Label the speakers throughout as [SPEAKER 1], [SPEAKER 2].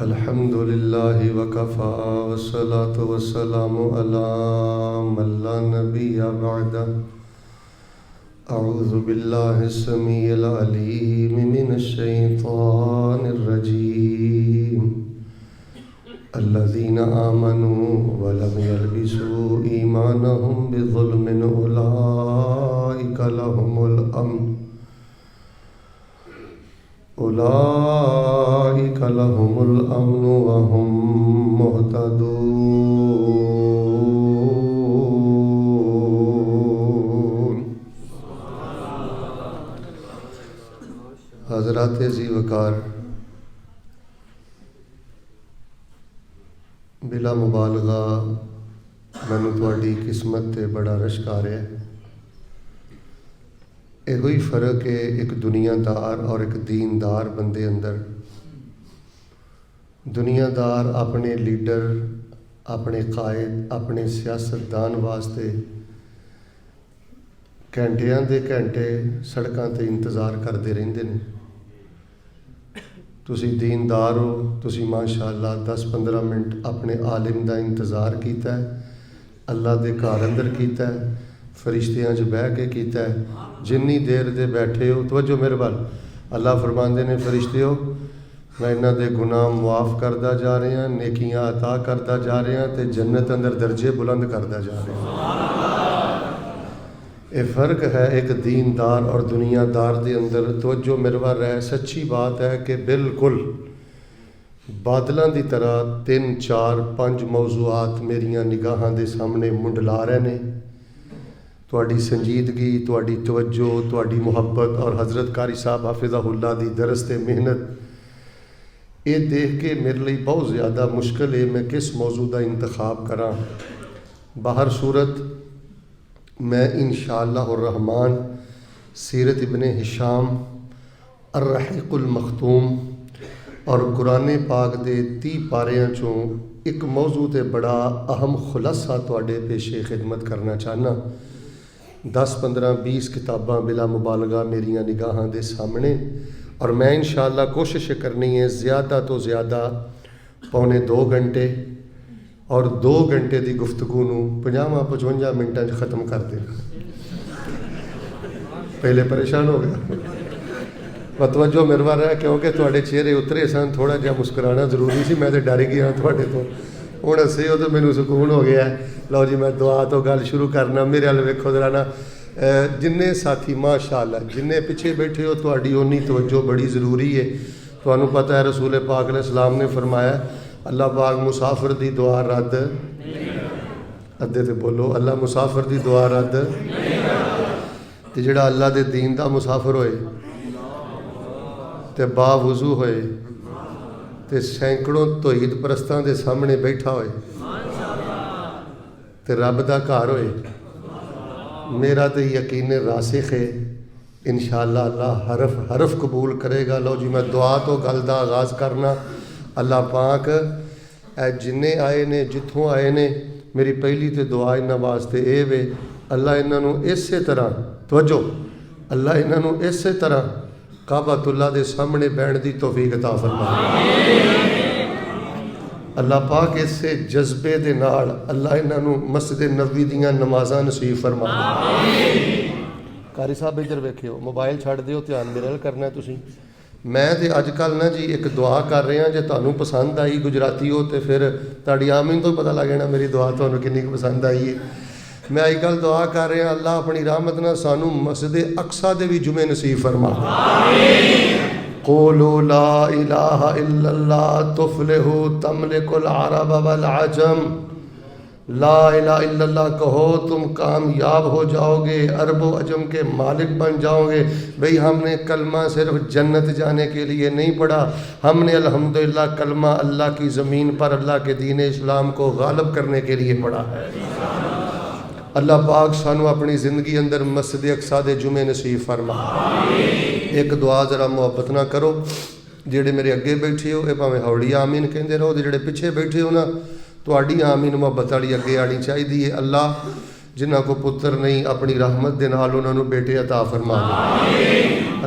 [SPEAKER 1] الحمد للہ وکفا والصلاة والسلام علی من لا نبی بعدہ اعوذ باللہ السمیع العلیم من الشیطان الرجیم الذین آمنوا ولم یلبسوا ایمانہم بظلم اولئک لهم الامن اولئک لهم الامن وهم مہتدون۔ حضرات ذی وقار، بلا مبالغہ مینوں تہاڈی قسمت تے بڑا رشک آ رہا ہے۔ یہ فرق ہے ایک دنیا دار اور ایک دیندار بندے اندر۔ دنیا دار اپنے لیڈر، اپنے قائد، اپنے سیاستدان واسطے گھنٹیاں دے گھنٹے سڑکاں تے انتظار کرتے رہندے نے۔ تسی دیندار ہو، تسی ماشاءاللہ 10-15 منٹ اپنے عالم دا انتظار کیتا ہے، اللہ دے گھر اندر کیتا ہے، فرشتیاں جو بہ کے کیتا ہے۔ جنی دیر دے بیٹھے ہو، توجہ میرے بال، اللہ فرماندے نے فرشتیو میں انہاں دے گناہ معاف کردا جا رہے ہیں، نیکیاں عطا کردا جا رہے ہیں تے جنت اندر درجے بلند کردا جا رہے ہیں۔ یہ فرق ہے ایک دیندار اور دنیا دار دے اندر۔ توجہ میرے بال رہے، سچی بات ہے کہ بالکل بادلاں دی طرح 3 4 5 موضوعات میریاں نگاہاں دے سامنے منڈلا رہے نے۔ تواڈی سنجیدگی، تواڈی توجہ، تواڈی محبت اور حضرت قاری صاحب حافظہ اللہ دی درس تے محنت، یہ دیکھ کے میرے لیے بہت زیادہ مشکل ہے میں کس موضوع دا انتخاب کراں۔ باہر صورت میں انشاءاللہ الرحمن سیرت ابن ہشام، الرحیق المختوم اور قرآن پاک دے 30 پاریاں چوں ایک موضوع تے بڑا اہم خلاصہ تواڈے پیشے خدمت کرنا چاہنا۔ 10-15-20 کتاباں بلا مبالغہ میریاں نگاہاں دے سامنے، اور میں انشاءاللہ کوشش کرنی ہے زیادہ تو زیادہ 2.25 گھنٹے اور 2 گھنٹے دی گفتگو نوں 50-55 منٹاں ختم کر دیں۔ پہلے پریشان ہو گیا، توجہ میرے وال ہے کیونکہ تواڈے چہرے اترے سن، تھوڑا جہا مسکرانا ضروری سی، میں تے ڈر گیا تواڈے تو۔ ہوں ہسے ہو تو مینوں سکون ہو گیا ہے۔ لو جی میں دعا تو گل شروع کرنا۔ میرے وال ویکھو ذرا نا، جننے ساتھی ماشاءاللہ جننے پیچھے بیٹھے ہو، تہاڈی اونی توجہ بڑی ضروری ہے۔ تانوں پتہ ہے رسول پاک علیہ السلام نے فرمایا اللہ پاک مسافر دی دعا رد ادھے تے بولو، اللہ مسافر دی دعا رد تے جڑا اللہ دے دین دا مسافر ہوئے تے با وضو ہوئے تے سینکڑوں توحید پرستاں دے سامنے بیٹھا ہوئے تے رب دا گھر ہوئے، میرا تے یقین راسخ ہے انشاءاللہ اللہ حرف حرف قبول کرے گا۔ لو جی میں دعا تو گل دا آغاز کرنا۔ اللہ پاک اے جننے آئے نے، جتھوں آئے نے، میری پہلی تے دعا انہاں واسطے اے وے اللہ انہاں نوں اسی طرح توجہ، اللہ انہاں نوں اسی طرح کعبۃ اللہ دے سامنے بیٹھن دی توفیق عطا فرمائے۔ اللہ پاک اسے جذبے دے نال اللہ انہاں نوں مسجد نبوی دیاں نمازاں نصیب فرمائے۔ قاری صاحب ادھر ویکھیو، موبائل چھڈ دیو، دھیان میرے نال کرنا ہے تسی۔ میں تے اج کل نا جی ایک دعا کر رہا جے تانوں پسند آئی، گجراتی ہو تے پھر تہاڈی آمین تو پتہ لگ جانا میری دعا تانوں کنی پسند آئی ہے۔ میں اج کل دعا کر رہا اللہ اپنی رحمت نال سانوں مسجد اقصی دے بھی جمعے نصیب فرما۔ قولوا لا الہ الا اللہ تفلحوا تملک العرب والعجم۔ لا الہ الا اللہ کہو تم کامیاب ہو جاؤ گے، عرب و عجم کے مالک بن جاؤ گے۔ بھئی ہم نے کلمہ صرف جنت جانے کے لیے نہیں پڑھا، ہم نے الحمدللہ کلمہ اللہ کی زمین پر اللہ کے دین اسلام کو غالب کرنے کے لیے پڑھا ہے۔ اللہ پاک سانو اپنی زندگی اندر مسجد اقصی دے جمعے نصیب فرما۔ ایک دعا ذرا محبت نہ کرو، جڑے میرے اگے بیٹھے ہو اے بھاویں ہوڑی آمین کہندے رہو، جڑے پیچھے بیٹھے ہو نا تہاڈی آمین محبت والی اگے آنی چاہیے۔ اللہ جنہاں کو پتر نہیں اپنی رحمت دے نال انہاں نوں بیٹے عطا فرما دے۔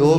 [SPEAKER 1] 2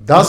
[SPEAKER 1] 10,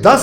[SPEAKER 1] 10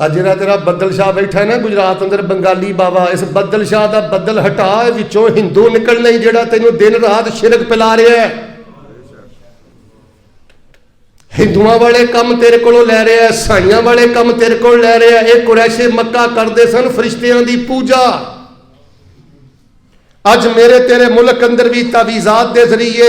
[SPEAKER 1] ਅੱਜ ਜਿਹੜਾ ਤੇਰਾ ਬੱਦਲ ਸ਼ਾਹ ਬੈਠਾ ਹੈ ਨਾ ਗੁਜਰਾਤ ਅੰਦਰ, ਬੰਗਾਲੀ ਬਾਬਾ, ਇਸ ਬੱਦਲ ਸ਼ਾਹ ਦਾ ਬੱਦਲ ਹਟਾ, ਵਿੱਚੋਂ ਹਿੰਦੂ ਨਿਕਲਣਾ ਹੀ ਜਿਹੜਾ ਤੈਨੂੰ ਦਿਨ ਰਾਤ ਸ਼ਿਰਕ ਪਿਲਾ ਰਿਹਾ ਹੈ। ਹਿੰਦੂਆਂ ਵਾਲੇ ਕੰਮ ਤੇਰੇ ਕੋਲੋਂ ਲੈ ਰਿਹਾ, ਈਸਾਈਆਂ ਵਾਲੇ ਕੰਮ ਤੇਰੇ ਕੋਲ ਲੈ ਰਿਹਾ। ਇਹ ਕੁਰੈਸ਼ੇ ਮੱਕਾ ਕਰਦੇ ਸਨ ਫਰਿਸ਼ਤਿਆਂ ਦੀ ਪੂਜਾ। ਅੱਜ ਮੇਰੇ ਤੇਰੇ ਮੁਲਕ ਅੰਦਰ ਵੀ ਤਾਵੀਜ਼ਾਤ ਦੇ ਜ਼ਰੀਏ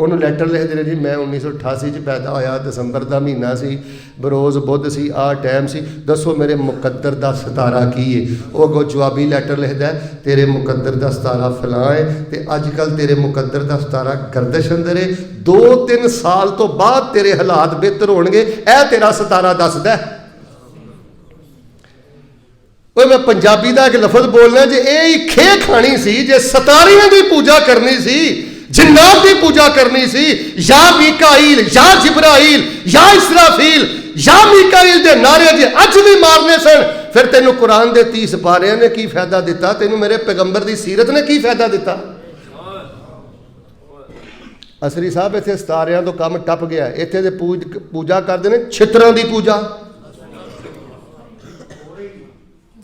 [SPEAKER 1] انہوں لیٹر لکھتے رہے جی میں 1988 پیدا ہویا دسمبر دا مہینہ سی بروز بدھ سی ٹائم سی دسو میرے مقدر دا ستارہ کی ہے وہ اگوں جوابی لیٹر لکھتا ہے تیرے مقدر دا ستارہ فلاں ہے تے اج کل تیرے مقدر دا ستارہ گردش اندر ہے 2-3 سال تو بعد تیرے حالات بہتر ہون گے اے تیرا ستارہ دسدا ہے میں پنجابی دا ایک لفظ بولنا جی یہ کھے کھانی سی جی ستاریاں دی پوجا کرنی سی جنات دی پوجا کرنی سی یا میکائیل یا جبرائیل یا اسرافیل یا میکائیل دے نعرے جی اج بھی مارنے سن پھر تینوں قرآن دے 30 پاریاں نے کی فائدہ دیتا تینوں میرے پیغمبر دی سیرت نے کی فائدہ دیتا اسری صاحب ایتھے ستاریاں تو کم ٹپ گیا ایتھے دے پوجا کردے نے چھتراں دی پوجا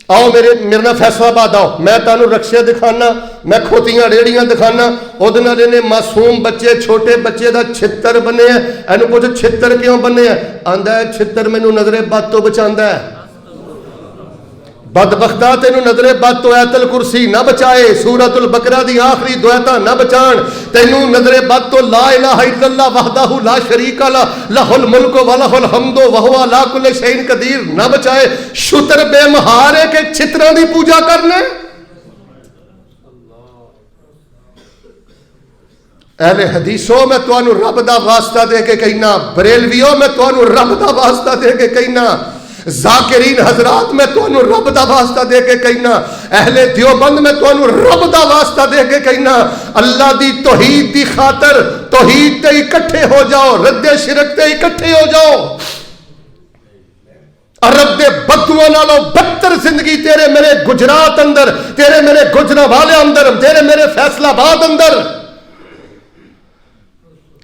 [SPEAKER 1] آؤ میرے نال فیصلہ آباد آؤ میں تمہیں رکشے دکھانا میں کھوتیاں ریڑیاں دکھانا وہ معصوم بچے چھوٹے بچے دا چھتر بنے ہیں اینو پوچھ چھتر کیوں بنے ہیں آندا ہے چھتر مینوں نظر بد تو بچاندا ہے بدبختہ تینوں نظر بد تو آیت الکرسی نہ بچائے سورۃ البقرہ دی آخری دو آیتاں نہ بچان تینوں نظر بد تو لا الہ الا اللہ وحدہ لا شریک لہ لہ الملک و لہ الحمد وہو علی کل شیء قدیر نہ بچائے شتر بے مہار ہے کہ چھتراں دی پوجا کرنے اہل حدیثوں میں تانوں رب دا واسطہ دے کے کہنا بریلویوں میں تانوں رب دا واسطہ دے کے کہنا ذاکرین حضرات میں تانوں رب دا واسطہ دے کے کہنا اہل دیوبند میں تانوں رب دا واسطہ دے کے کہنا اللہ دی توحید دی خاطر توحید تے اکٹھے ہو جاؤ رد شرک تے اکٹھے ہو جاؤ عرب دے بدوؤں نالوں بدتر زندگی تیرے میرے گجرات اندر تیرے میرے گجرانوالے اندر تیرے میرے فیصلہ آباد اندر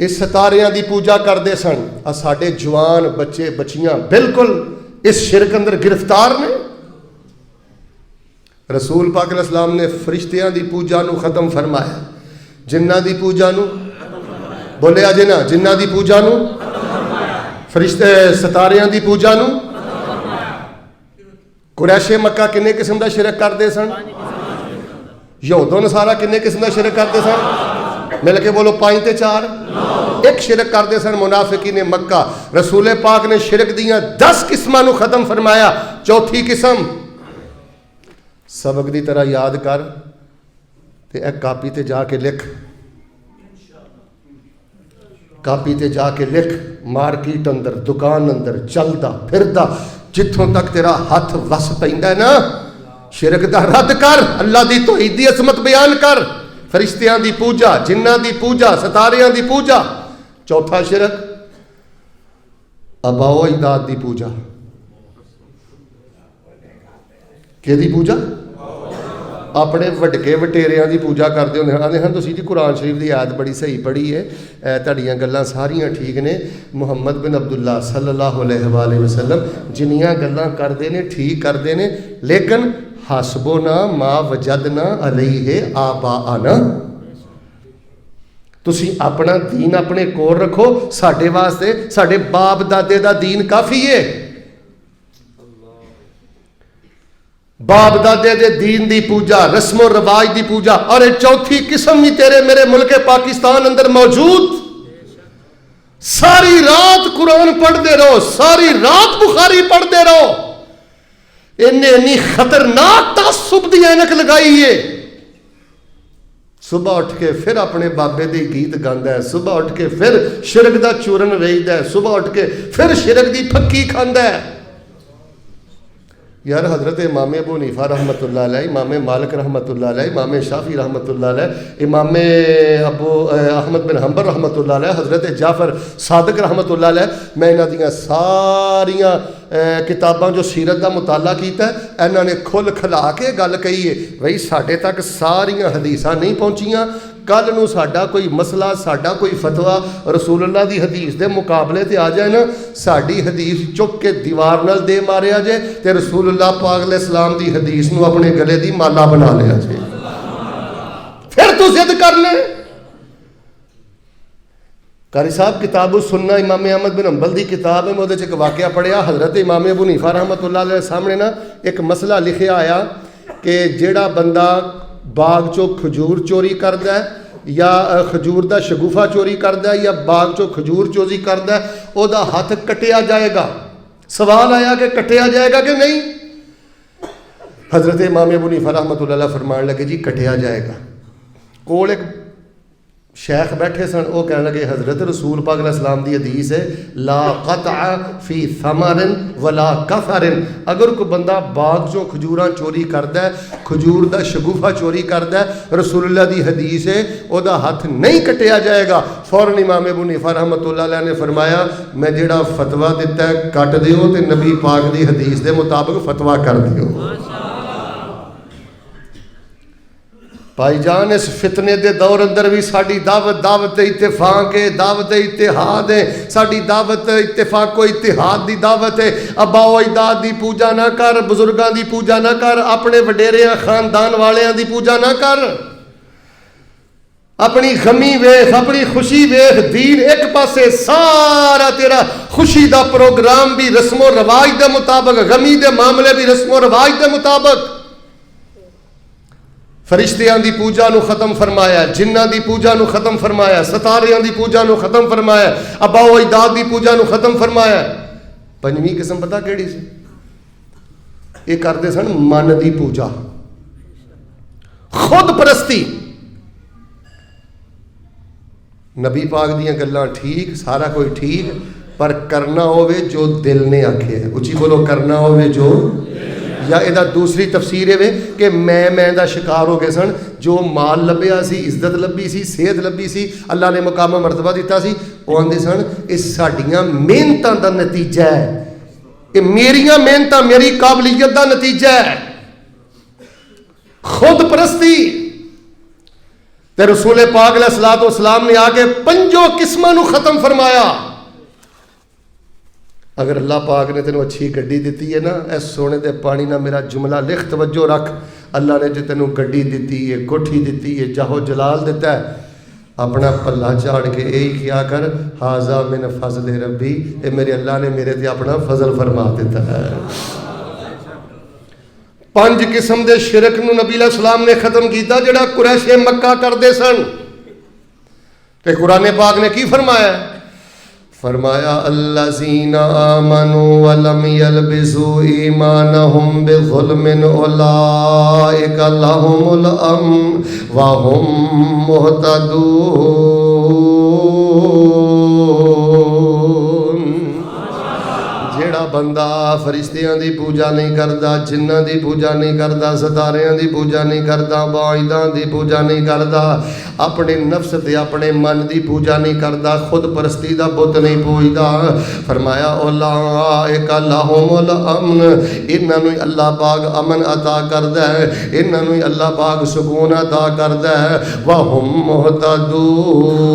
[SPEAKER 1] اس ستاریاں دی پوجا کردے سن ساڈے جوان بچے بچیاں بالکل اس شرک اندر گرفتار نے رسول پاک علیہ السلام نے فرشتیاں دی پوجا نو ختم فرمایا جنہ دی پوجا نو بولے آجے نا جنہ دی پوجا نو فرشتے ستاریاں دی پوجا نو قریش مکہ کنے قسم دا شرک کردے سن یہود و نصارا کنے قسم دا شرک کردے سن مل کے بولو 5 تے 4 ایک شرک کردے سن منافقین مکہ رسول پاک نے شرک دیاں 10 قسماں نو ختم فرمایا چوتھی قسم سبق دی طرح یاد کر تے ایک کاپی تے جا کے لکھ کاپی تے جا کے لکھ مارکیٹ اندر دکان اندر چلدا پھردا جتھوں تک تیرا ہاتھ وس پیندا ہے نا شرک دا رد کر اللہ دی توحید دی عظمت بیان کر فرشتیاں دی پوجا جنہ دی پوجا ستاریاں دی پوجا چوتھا شرک آباء و اجداد دی پوجا کہ دی پوجا اپنے وڈکے وٹیریاں دی پوجا کردے ہوندے آندے ہن تسی جی قرآن شریف دی آیت بڑی صحیح پڑھی ہے تہاڈیاں گلاں ساریاں ٹھیک نے محمد بن عبداللہ صلی اللہ علیہ وآلہ وسلم جنیاں گلاں کردے نے ٹھیک کردے نے لیکن حسبنا ما وجدنا علیہ آباءنا تسی اپنا دین اپنے کول رکھو ساڈے واسطے ساڈے باپ دادے دا دین کافی ہے باپ دادے دے دین دی پوجا رسم و رواج دی پوجا اور ایک چوتھی قسم بھی تیرے میرے ملک پاکستان اندر موجود ساری رات قرآن پڑھتے رہو ساری رات بخاری پڑھتے رہو انی خطرناک تعصب دی اینک لگائی ہے صبح اٹھ کے پھر اپنے بابے دے گیت گاندا ہے صبح اٹھ کے پھر شرک دا چورن ویچدا ہے صبح اٹھ کے پھر شرک دی پھکی کھاندا ہے یار حضرت امام ابو حنیفہ رحمۃ اللہ علیہ امام مالک رحمۃ اللہ علیہ امام شافعی رحمۃ اللہ علیہ امام ابو احمد بن حنبل رحمۃ اللہ علیہ حضرت جعفر صادق رحمۃ اللہ علیہ میں انہاں دیاں ساریاں کتاباں جو سیرت دا مطالعہ کیتا ہے انہاں نے کھل کھلا کے گل کہی ہے بھئی ساڈے تک ساریاں حدیثاں نہیں پہنچیاں کل نو ساڈا کوئی مسئلہ ساڈا کوئی فتویٰ رسول اللہ دی حدیث دے مقابلے تے آ جائے نا ساڈی حدیث چک کے دیوار نال دے ماریا جائے تے رسول اللہ پاک علیہ السلام دی حدیث نو اپنے گلے دی مالا بنا لیا جائے پھر تو ضد کر لیں قاری صاحب کتاب السنہ امام احمد بن حنبل دی کتاب ہے میں وہ ایک واقعہ پڑھیا حضرت امام ابو حنیفہ رحمۃ اللہ علیہ سامنے نا ایک مسئلہ لکھیا آیا کہ جیڑا بندہ باغ چو کھجور چوری کردا ہے یا کھجور دا شگوفہ چوری کردا ہے یا باغ چوں کھجور چوری کردا ہے او دا ہاتھ کٹیا جائے گا. سوال آیا کہ کٹیا جائے گا کہ نہیں؟ حضرت امام ابو حنیفہ رحمۃ اللہ علیہ فرمان لگے جی کٹیا جائے گا. کول ایک شیخ بیٹھے سن, وہ کہنے لگے حضرت رسول پاک علیہ السلام دی حدیث ہے لا قطع فی ثمر ولا کفر, اگر کوئی بندہ باغ چوں کھجوراں چوری کردا ہے, کھجور دا شگوفہ چوری کردا ہے, رسول اللہ دی حدیث ہے او دا ہاتھ نہیں کٹیا جائے گا. فوراً امام ابو حنیفہ رحمۃ اللہ علیہ نے فرمایا میں جڑا فتویٰ دیتا ہے کٹ دیو تے نبی پاک دی حدیث دے مطابق فتویٰ کر دیو. بھائی جان اس فتنے دے دور اندر بھی ساڈی دعوت اتفاق ہے, دعوت اتحاد ہے, ساڈی دعوت اتفاق و اتحاد دی دعوت ہے. ابا و اجداد دی پوجا نہ کر, بزرگاں دی پوجا نہ کر, اپنے وڈیریاں خاندان والیاں دی پوجا نہ کر. اپنی غمی ویخ, اپنی خوشی ویخ, دین ایک پاسے سارا تیرا خوشی دا پروگرام بھی رسم و رواج دے مطابق, غمی دے معاملے بھی رسم و رواج دے مطابق. فرشتیاں دی پوجا نو ختم فرمایا, جنہ دی پوجا نو ختم فرمایا, ستاریاں دی پوجا نو ختم فرمایا, ابا و اجداد دی پوجا نو ختم فرمایا. پنجویں قسم پتہ کیڑی سی؟ یہ کرتے سن من دی پوجا, خود پرستی. نبی پاک دیاں گلاں ٹھیک, سارا کوئی ٹھیک, پر کرنا ہوئے جو دل نے آکھے. اچھی بولو, کرنا ہوئے جو. یا ادا دوسری تفسیر ہے کہ میں دا شکار ہو گئے سن, جو مال لبیا سی, عزت لبی سی, صحت لبی سی, اللہ نے مقام مرتبہ دیتا سی, وہ آندے سن یہ ساڈیاں محنتاں دا نتیجہ ہے, یہ میریاں محنتاں, میری قابلیت دا نتیجہ ہے. خود پرستی. تے رسول پاک علیہ الصلوۃ والسلام نے آ کے 5 قسماں نو ختم فرمایا. اگر اللہ پاک نے تینوں اچھی گڈی دیتی ہے نا, اس سونے دے پانی نہ میرا جملہ لکھ, توجہ رکھ. اللہ نے جو تینوں گڈی دیتی ہے, کوٹھی دیتی ہے, جاہو جلال دیتا ہے, اپنا پلہ چاڑ کے یہی کیا کر ھذا من فضل ربی, اے میرے اللہ نے میرے تے اپنا فضل فرما دیتا ہے. 5 قسم دے شرک نو نبی علیہ السلام نے ختم کیتا جڑا قریش مکہ کردے سن. تے قرآن پاک نے کی فرمایا؟ فرمایا الذین آمنوا ولم یلبسوا ایمانہم بظلم اولئک لہم الامن وہم مہتدون. جیڑا بندہ فرشتیاں دی پوجا نہیں کردا, جنہ دی پوجا نہیں کردا, ستاریاں دی پوجا نہیں کردا, باعداں دی پوجا نہیں کردا, اپنے نفس تے اپنے من دی پوجا نہیں کردا, خود پرستی دا بت نہیں پوجدا, فرمایا اولئک لہم الامن, انہاں نوں اللہ پاک امن عطا کردا ہے, انہاں نوں اللہ پاک سکون عطا کردا ہے. وہم مہتدون.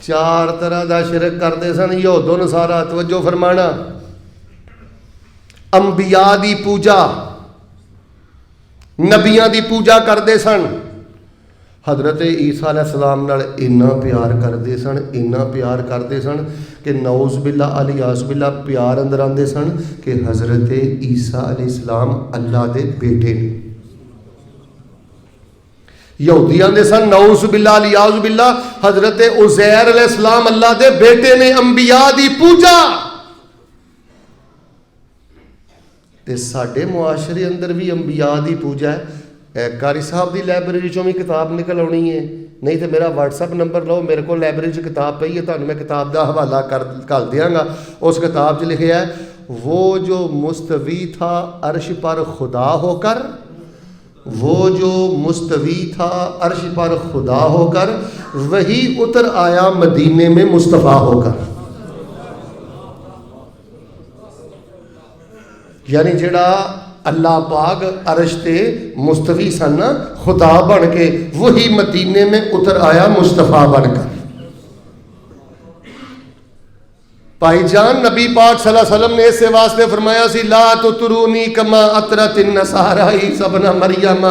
[SPEAKER 1] چار طرح دا شرک کرتے سن یہود و نصارا. توجہ فرمانا, انبیاء دی پوجا, نبیاں دی پوجا کرتے سن. حضرت عیسیٰ علیہ السلام نال اتنا پیار کرتے سن, اتنا پیار کرتے سن کہ نعوذ باللہ الیاذ باللہ پیار اندر آندے سن کہ حضرت عیسیٰ علیہ السلام اللہ دے بیٹے نے. یہودی آندے سن نعوذ باللہ الیاذ باللہ حضرت عزیر علیہ السلام اللہ دے بیٹے نے. انبیاء دی پوجا. تے ساڈے معاشرے اندر بھی انبیاء دی پوجا ہے. قاری صاحب دی لائبریری چوں بھی کتاب نکل آنی ہے, نہیں تو میرا واٹس ایپ نمبر لو, میرے کو لائبریری چ کتاب پئی ہے, تانوں میں کتاب دا حوالہ کر دیاں گا. اس کتاب چ لکھیا ہے وہ جو مستوی تھا عرش پر خدا ہو کر, وہ جو مستوی تھا عرش پر خدا ہو کر, وہی اتر آیا مدینے میں مصطفیٰ ہو کر. یعنی جڑا اللہ پاک عرش تے مستوی سن خدا بن کے, وہی مدینے میں اتر آیا مصطفیٰ بن کر. بھائی جان نبی پاک صلی اللہ علیہ وسلم نے اس واسطے فرمایا سی لا تطرونی کما اطرت النصارى عیسی ابن مریم,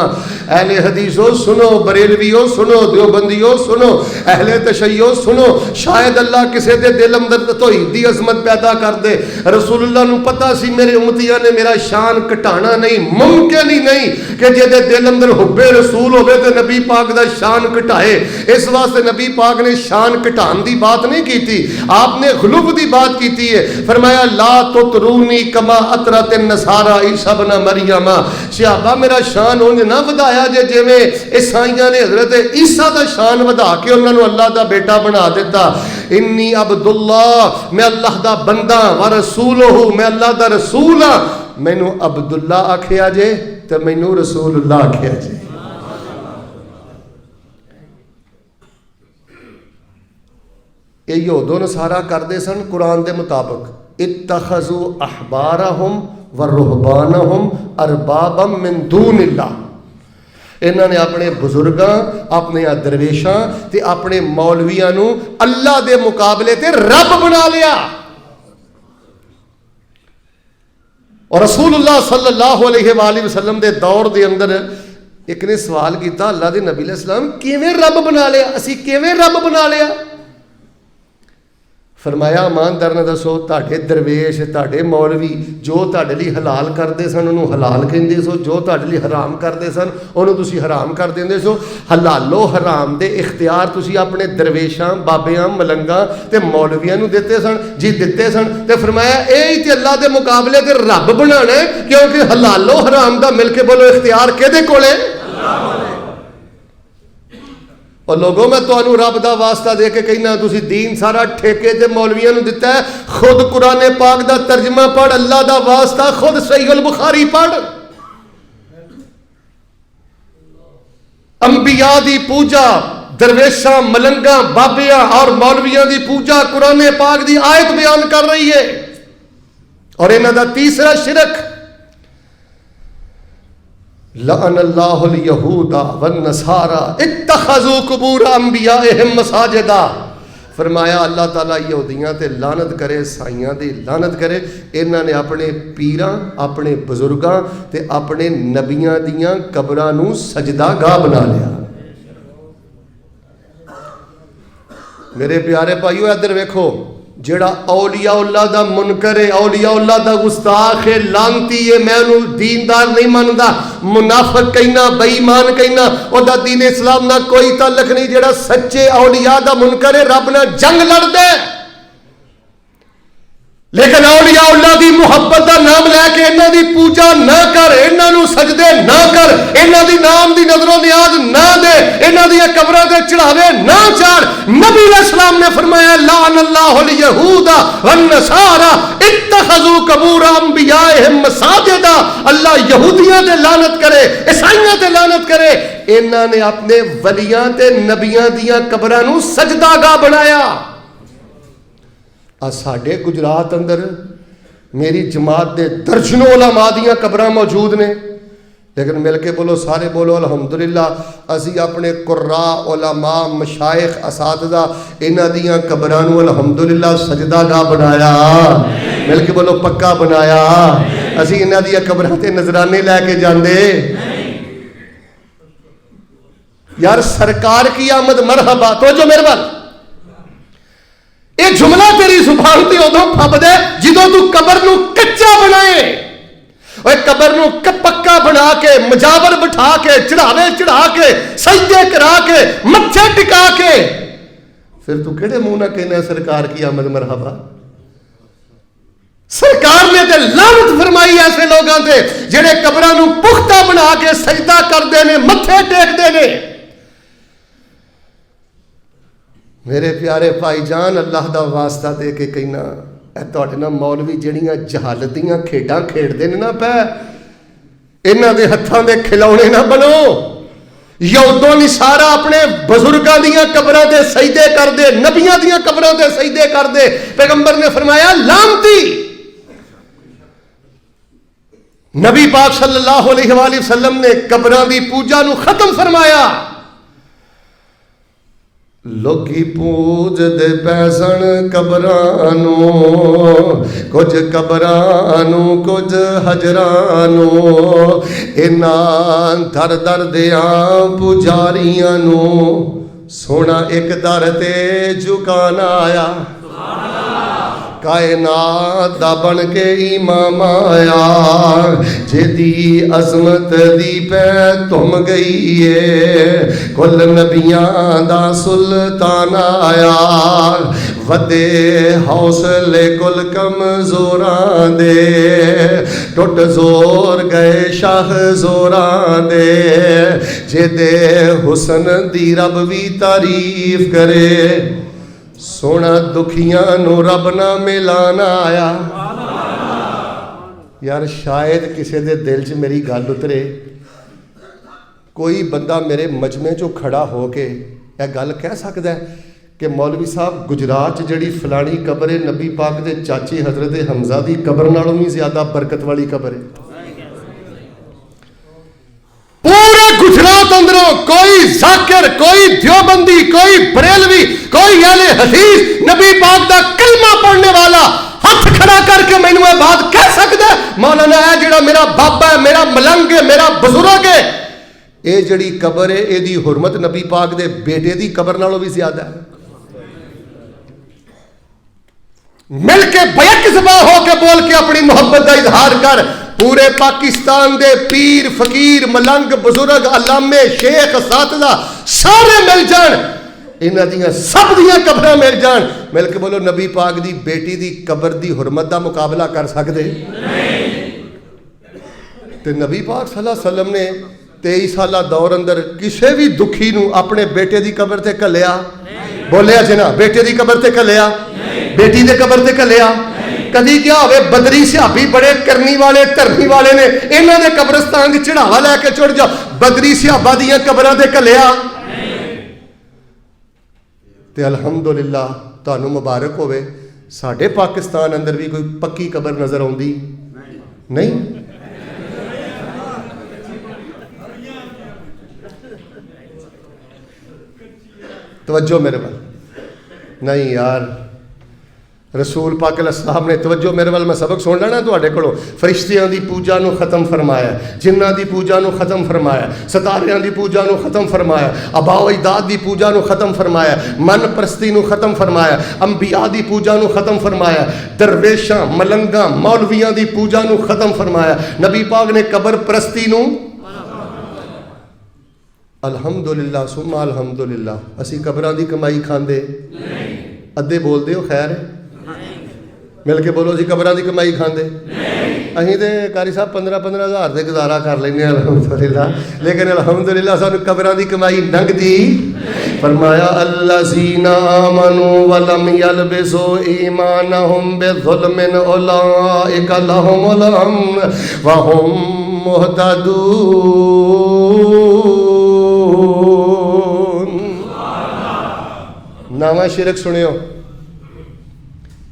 [SPEAKER 1] اہل حدیثو سنو، بریلویو سنو، دیوبندیو سنو، اہل تشیعو سنو، شاید اللہ کسے دے دل اندر توحید دی عظمت پیدا کر دے۔ رسول اللہ نو پتا سی میرے امتیاں نے میرا شان کٹانا نہیں، ممکن ہی نہیں کہ جے دے دل اندر حب رسول ہوئے تے نبی پاک دا شان کٹائے۔ اس واسطے نبی پاک نے شان کٹان دی بات نہیں کی تھی، آپ نے غلوب دی بات کی تھی ہے۔ فرمایا لا تطرونی کما اطرت النصارى عیسیٰ ابن مریم، صحابہ میرا شان انج نہ ودایا جے جویں عیسائیاں نے حضرت عیسیٰ دا شان ودا کے انہاں نو اللہ دا بیٹا بنا دیتا۔ انی عبداللہ، میں اللہ دا بندہ، و رسولہ، میں اللہ دا رسول ہاں۔ مینوں عبداللہ آکھیا جے تے مینوں رسول اللہ آکھیا جے۔ یہ یہود و نصارہ کردے سن قرآن دے مطابق، اتخذوا احبارہم ورہبانہم اربابا من دون اللہ۔ انہوں نے اپنے بزرگاں، اپنے درویشاں تے اپنے مولویاں نو اللہ دے مقابلے تے رب بنا لیا۔ اور رسول اللہ صلی اللہ علیہ وآلہ وسلم دے دور دے اندر ایک نے سوال کیتا، اللہ دے نبی علیہ السلام کیویں رب بنا لیا، اسی کیویں رب بنا لیا؟ فرمایا ایماندار نے دسو، تہاڈے درویش، تہاڈے مولوی جو تہاڈے لئی حلال کردے سن انہوں حلال کہندے سو، جو تہاڈے لئی حرام کردے سن انہوں تسی حرام کر دیندے سو۔ حلال و حرام دے اختیار تسی اپنے درویشاں، بابیاں، ملنگاں تے مولویاں نو دیتے سن، جی دیتے سن۔ تے فرمایا اے ہی تے اللہ دے مقابلے تے رب بنانا ہے، کیونکہ حلال و حرام دا مل کے بولو اختیار کدے کولے؟ اور لوگوں میں تو رب دا واسطہ دے کے کہنا تسی دین سارا ٹھیکے تے مولویاں نو دیتا ہے، خود قرآن پاک دا ترجمہ پڑھ، اللہ دا واسطہ خود صحیح البخاری پڑھ۔ انبیاء دی پوجا، درویشاں، ملنگاں، بابیاں اور مولویاں دی پوجا قرآن پاک دی آیت بیان کر رہی ہے۔ اور انہاں دا تیسرا شرک، لعن اللہ الیہود والنصارى اتخذوا قبور انبیائہم مساجدا۔ فرمایا اللہ تعالیٰ یہودیاں تے لعنت کرے، عیسائیاں دی لعنت کرے، انہاں نے اپنے پیراں، اپنے بزرگاں تے اپنے نبیاں دیاں قبراں نو سجدہ گاہ بنا لیا۔ میرے پیارے بھائیو ادھر ویکھو، جڑا اولیاء اللہ دا منکر ہے، اولیاء اللہ دا گستاخ ہے، لانتی ہے، میں انہوں دیندار نہیں ماندا، منافق کہنا، بے ایمان کہنا، او دا دین اسلام نہ کوئی تعلق نہیں۔ جڑا سچے اولیاء دا منکر ہے رب نہ جنگ لڑ دے، لیکن اولیاء اللہ دی محبت دا نام لے کے انہاں دی پوجا نہ کر، انہاں نو سجدے نہ کر، انہاں دی نام دی نظر و نیاز نہ دے، انہاں دی قبراں تے چڑھاوے نہ چڑھ۔ نبی علیہ السلام نے فرمایا لعن اللہ الیہود والنصارى اتخذوا قبور انبیائہم مساجدا۔ اللہ یہودیاں تے لعنت کرے، عیسائیاں تے لعنت کرے، انہاں نے اپنے ولیاں تے نبیاں دیاں قبراں نو سجدہ گاہ بنایا۔ ساڈے گجرات اندر میری جماعت دے درجنوں علماء دیاں قبراں موجود نے، لیکن مل کے بولو، سارے بولو الحمدللہ، اسی اپنے قراء، علماء، مشائخ، اساتذہ انہاں دیاں قبراں نو الحمدللہ سجدہ گاہ بنایا۔ مل کے بولو پکا بنایا۔ اسی انہاں دیاں قبراں تے نذرانے لے کے جاندے۔ یار سرکار کی آمد مرحبا، تو جو میرے بات یہ جملہ تیری زبان تے ادو پھب دے جدو تو قبر نو کچا بنائے، اور قبر نو پکا بنا کے، مجاور بٹھا کے، چڑھاوے چڑھا کے، سجدے کرا کے، متھے ٹکا کے، پھر تو کیڑے منہ نہ کہنا سرکار کی آمد مرحبا؟ سرکار نے تے لعنت فرمائی ایسے لوگاں تے جڑے قبراں نو پختہ بنا کے سجدہ کردے نے، متھے ٹیک دے نے۔ میرے پیارے بھائی جان اللہ دا واسطہ دے کے کہنا، اے تواڈے نال مولوی جڑیاں جہالتیاں کھیڈاں کھیڈدے نے نا پے، انہاں دے ہتھاں دے کھلونے نہ بنو۔ یہودوں نصارہ اپنے بزرگاں دیاں قبراں تے سجدے کر دے، نبیاں دیاں قبراں تے سجدے کر دے۔ پیغمبر نے فرمایا لعنتی۔ نبی پاک صلی اللہ علیہ وآلہ وسلم نے قبراں دی پوجا نو ختم فرمایا۔ ਲੋਕੀ ਪੂਜਦੇ ਪੈਸਣ ਕਬਰਾਂ ਨੂੰ, ਕੁਝ ਕਬਰਾਂ ਨੂੰ ਕੁਝ ਹਜਰਾਂ ਨੂੰ, ਇਹਨਾਂ ਦਰ ਦਰ ਦਿਆਂ ਪੁਜਾਰੀਆਂ ਨੂੰ ਸੋਹਣਾ ਇੱਕ ਦਰ ਤੇ ਝੁਕਾਣਾ ਆਇਆ। ਕਾਇਨਾਤ ਦਾ ਬਣ ਕੇ ਇਮਾਮ ਆਇਆ, ਜਿਹਦੀ ਅਜ਼ਮਤ ਦੀ ਪੈ ਧੁੰਮ ਗਈ ਏ, ਕੁੱਲ ਨਬੀਆਂ ਦਾ ਸੁਲਤਾਨ ਆਇਆ। ਵੱਡੇ ਹੌਸਲੇ ਕੁੱਲ ਕਮਜ਼ੋਰਾਂ ਦੇ, ਟੁੱਟ ਜ਼ੋਰ ਗਏ ਸ਼ਾਹ ਜ਼ੋਰਾਂ ਦੇ, ਜਿਹਦੇ ਹੁਸਨ ਦੀ ਰੱਬ ਵੀ ਤਾਰੀਫ ਕਰੇ, ਸੋਹਣਾ ਦੁਖੀਆਂ ਨੂੰ ਰੱਬ ਨਾ ਮਿਲਾਣਾ ਆਇਆ। ਯਾਰ ਸ਼ਾਇਦ ਕਿਸੇ ਦੇ ਦਿਲ 'ਚ ਮੇਰੀ ਗੱਲ ਉਤਰੇ, ਕੋਈ ਬੰਦਾ ਮੇਰੇ ਮਜਮੇ 'ਚੋਂ ਖੜਾ ਹੋ ਕੇ ਇਹ ਗੱਲ ਕਹਿ ਸਕਦਾ ਹੈ کہ مولوی صاحب گجرات جڑی فلانی قبر ہے نبی پاک دے چاچی حضرت حمزہ دی قبر نالوں بھی زیادہ برکت والی قبر ہے. پورے گجرات اندروں کوئی ذاکر، کوئی دیوبندی، کوئی بریلوی، کوئی اہل حدیث نبی پاک دا کلمہ پڑھنے والا ہاتھ کھڑا کر کے مینوں یہ بات کہہ سکتا ہے مولانا ہے جڑا میرا بابا ہے، میرا ملنگ ہے، میرا بزرگ ہے، اے جڑی قبر ہے اے دی حرمت نبی پاک دے بیٹے دی قبر نالوں بھی زیادہ ہے. مل کے بیک زباں ہو کے بول کے اپنی محبت کا اظہار کر. پورے پاکستان دے پیر فقیر ملنگ بزرگ علامے شیخ اساتذہ سارے مل جان، انہاں دیاں سب دیاں قبراں مل جان، مل کے بولو نبی پاک دی بیٹی دی قبر دی حرمت دا مقابلہ کر سکدے نہیں. تے نبی پاک صلی اللہ علیہ وسلم نے 23 سالہ دور اندر کسے بھی دکھی نو اپنے بیٹے دی قبر تے کلیا؟ بولیا جنا بیٹے دی قبر تے کلیا؟ بیٹی دے قبر تے کلیا؟ کدی کیا ہوئے بدری سیابی بڑے کرنی والے ترنی والے نے انہوں نے قبرستان کی چڑھاوا لے کے چڑھ جاؤ، بدری سیابہ دیاں قبرہ دے کلیا؟ تے الحمدللہ تانوں مبارک ہوئے ساڑھے پاکستان اندر بھی کوئی پکی قبر نظر ہوندی نہیں. توجہ میرے بال نہیں یار، رسول پاک علیہ السلام نے توجہ میرے وال میں سبق سن لینا تواڈے کولوں. فرشتیاں دی پوجا نو ختم فرمایا، جناں دی پوجا نو ختم فرمایا، ستاریاں دی پوجا نو ختم فرمایا، آباء و اجداد دی پوجا نو ختم فرمایا، من پرستی نو ختم فرمایا، انبیاء دی پوجا نو ختم فرمایا، درویشاں ملنگاں مولویاں دی پوجا نو ختم فرمایا. نبی پاک نے قبر پرستی نو الحمدللہ ثم الحمدللہ اسی قبراں دی کمائی کھاندے ادھے بول دے ہو خیر ہے مل کے بولو جی قبراں دی کمائی کھاندے اہیں تے قاری صاحب 15-15 ہزار دے گزارا کر لینے الحمدللہ، لیکن الحمدللہ سانو قبراں دی کمائی ننگ دی. فرمایا الذین آمنوا ولم یلبسوا ایمانہم بظلم اولئک لہم الامن وہم مہتدون. نواں شرک سنیو،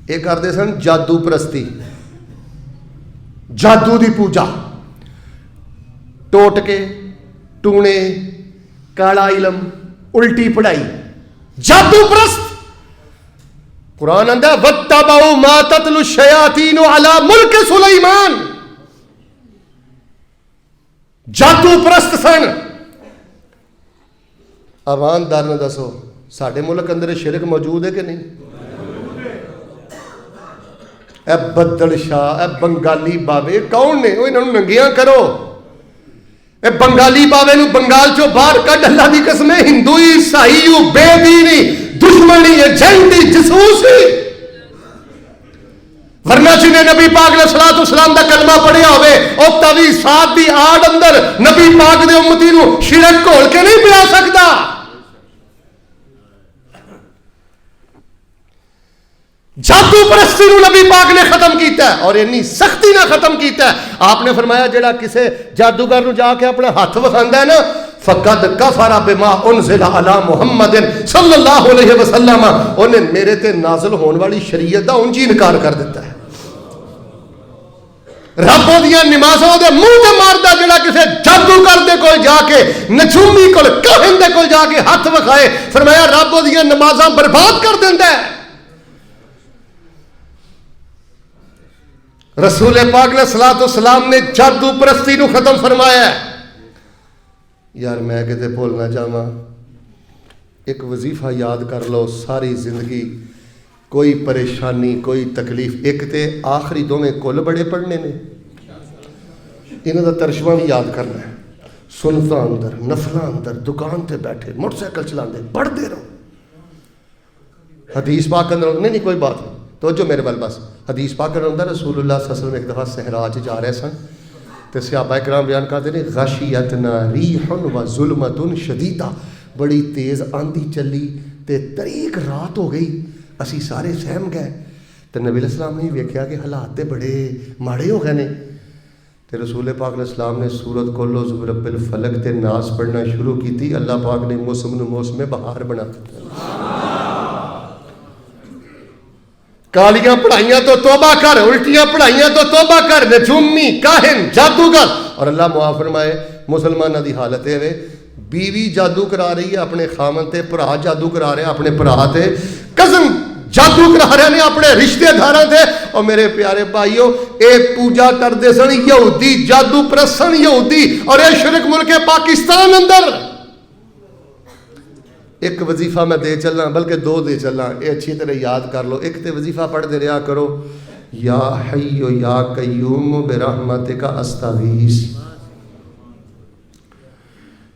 [SPEAKER 1] یہ کرتے سن جادو پرستی، جادو دی پوجا، ٹوٹکے ٹونے کالا علم الٹی پڑھائی، جادو پرست. قرآن اندر وَاتَّبَعُوا مَا تَتْلُو الشَّيَاطِينُ عَلَى مُلْكِ سُلَيْمَانَ، جادو پرست سن. عوام دار نے دسو ساڑھے ملک اندر شرک موجود ہے کہ نہیں؟ اے بدل شاہ، اے بنگالی باوے کون نے؟ وہ انہوں ننگیاں کرو. اے بنگالی باوے نو بنگال چو باہر کڈ، اللہ دی قسم ہے ہندوئی عیسائی بے دینی دشمنی ایجنٹی جسوسی. ورنہ جنہیں نبی پاک علیہ السلام دا کلمہ پڑھیا ہوئے او توی ساتھ دی آڑ اندر نبی پاک دے امتی نو شرک کھول کے نہیں پلا سکتا. جادو پرستی نو نبی پاک نے ختم کیتا ہے اور اتنی سختی نہ ختم کیتا ہے. آپ نے فرمایا جڑا کسے جادوگر نو جا کے اپنا ہاتھ وکھاندا ہے نا فقد کفر بما انزل علی محمد صلی اللہ علیہ وسلم، انہیں میرے تے نازل ہون والی شریعت دا انجی انکار کر دیتا ہے. رب وہ نمازاں دے منہ تے ماردا جڑا کسے جادوگر دے کول جا کے نجومی کول کاہن دے کول جا کے ہاتھ وکھائے فرمایا رب وہ نمازاں برباد کر دیندا ہے. رسول پاک علیہ الصلوۃ والسلام نے جادو پرستی نو ختم فرمایا ہے. یار میں کتے بھول نہ جاواں ایک وظیفہ یاد کر لو ساری زندگی کوئی پریشانی کوئی تکلیف. ایک تے آخری دوویں کل بڑے پڑھنے نے انہاں دا ترجمہ بھی یاد کرنا ہے. سنتاں اندر نفلاں اندر دکان تے بیٹھے موٹر سائیکل چلاندے پڑھتے رہو. حدیث پاک اندر نہیں کوئی بات نہیں توجہ میرے بل بس. حدیث پاک اندر رسول اللہ صلی اللہ علیہ وسلم ایک دفعہ صحرا چ جا رہے سن تے صحابہ کرام بیان کرتے ہیں غشیتنا ریح و ظلمت شدیدہ. بڑی تیز آندھی چلی تے طریق رات ہو گئی اسی سارے سہم گئے. تے نبی علیہ السلام نے ویکھیا کہ حالات تے بڑے ماڑے ہو گئے نے تے رسول پاک علیہ السلام نے سورۃ کل اعوذ برب الفلق تے ناس پڑھنا شروع کی تھی. اللہ پاک نے موسم نو موسم بہار بنا دیا. کالیاں پڑھائیاں تو توبہ کر, الٹیاں پڑھائیاں تو توبہ کر, نجومی کاہن جادوگر. اور اللہ معاف فرمائے مسلمانوں دی حالت ہے بیوی جادو کرا رہی ہے اپنے خامن تے, بھرا جادو کرا رہے ہیں اپنے بھرا تے, کزن جادو کرا رہے ہیں اپنے رشتے داراں تے. اور میرے پیارے بھائیو اے پوجا کردے سن یہودی, جادو پرست سن یہودی, اور اے شرک ملک پاکستان اندر. ایک وظیفہ میں دے چلنا بلکہ دو دے چلنا, اے اچھی طرح یاد کر لو. ایک تے وظیفہ پڑھ دے رہا کرو یا حی یا قیوم برحمتک استغیث,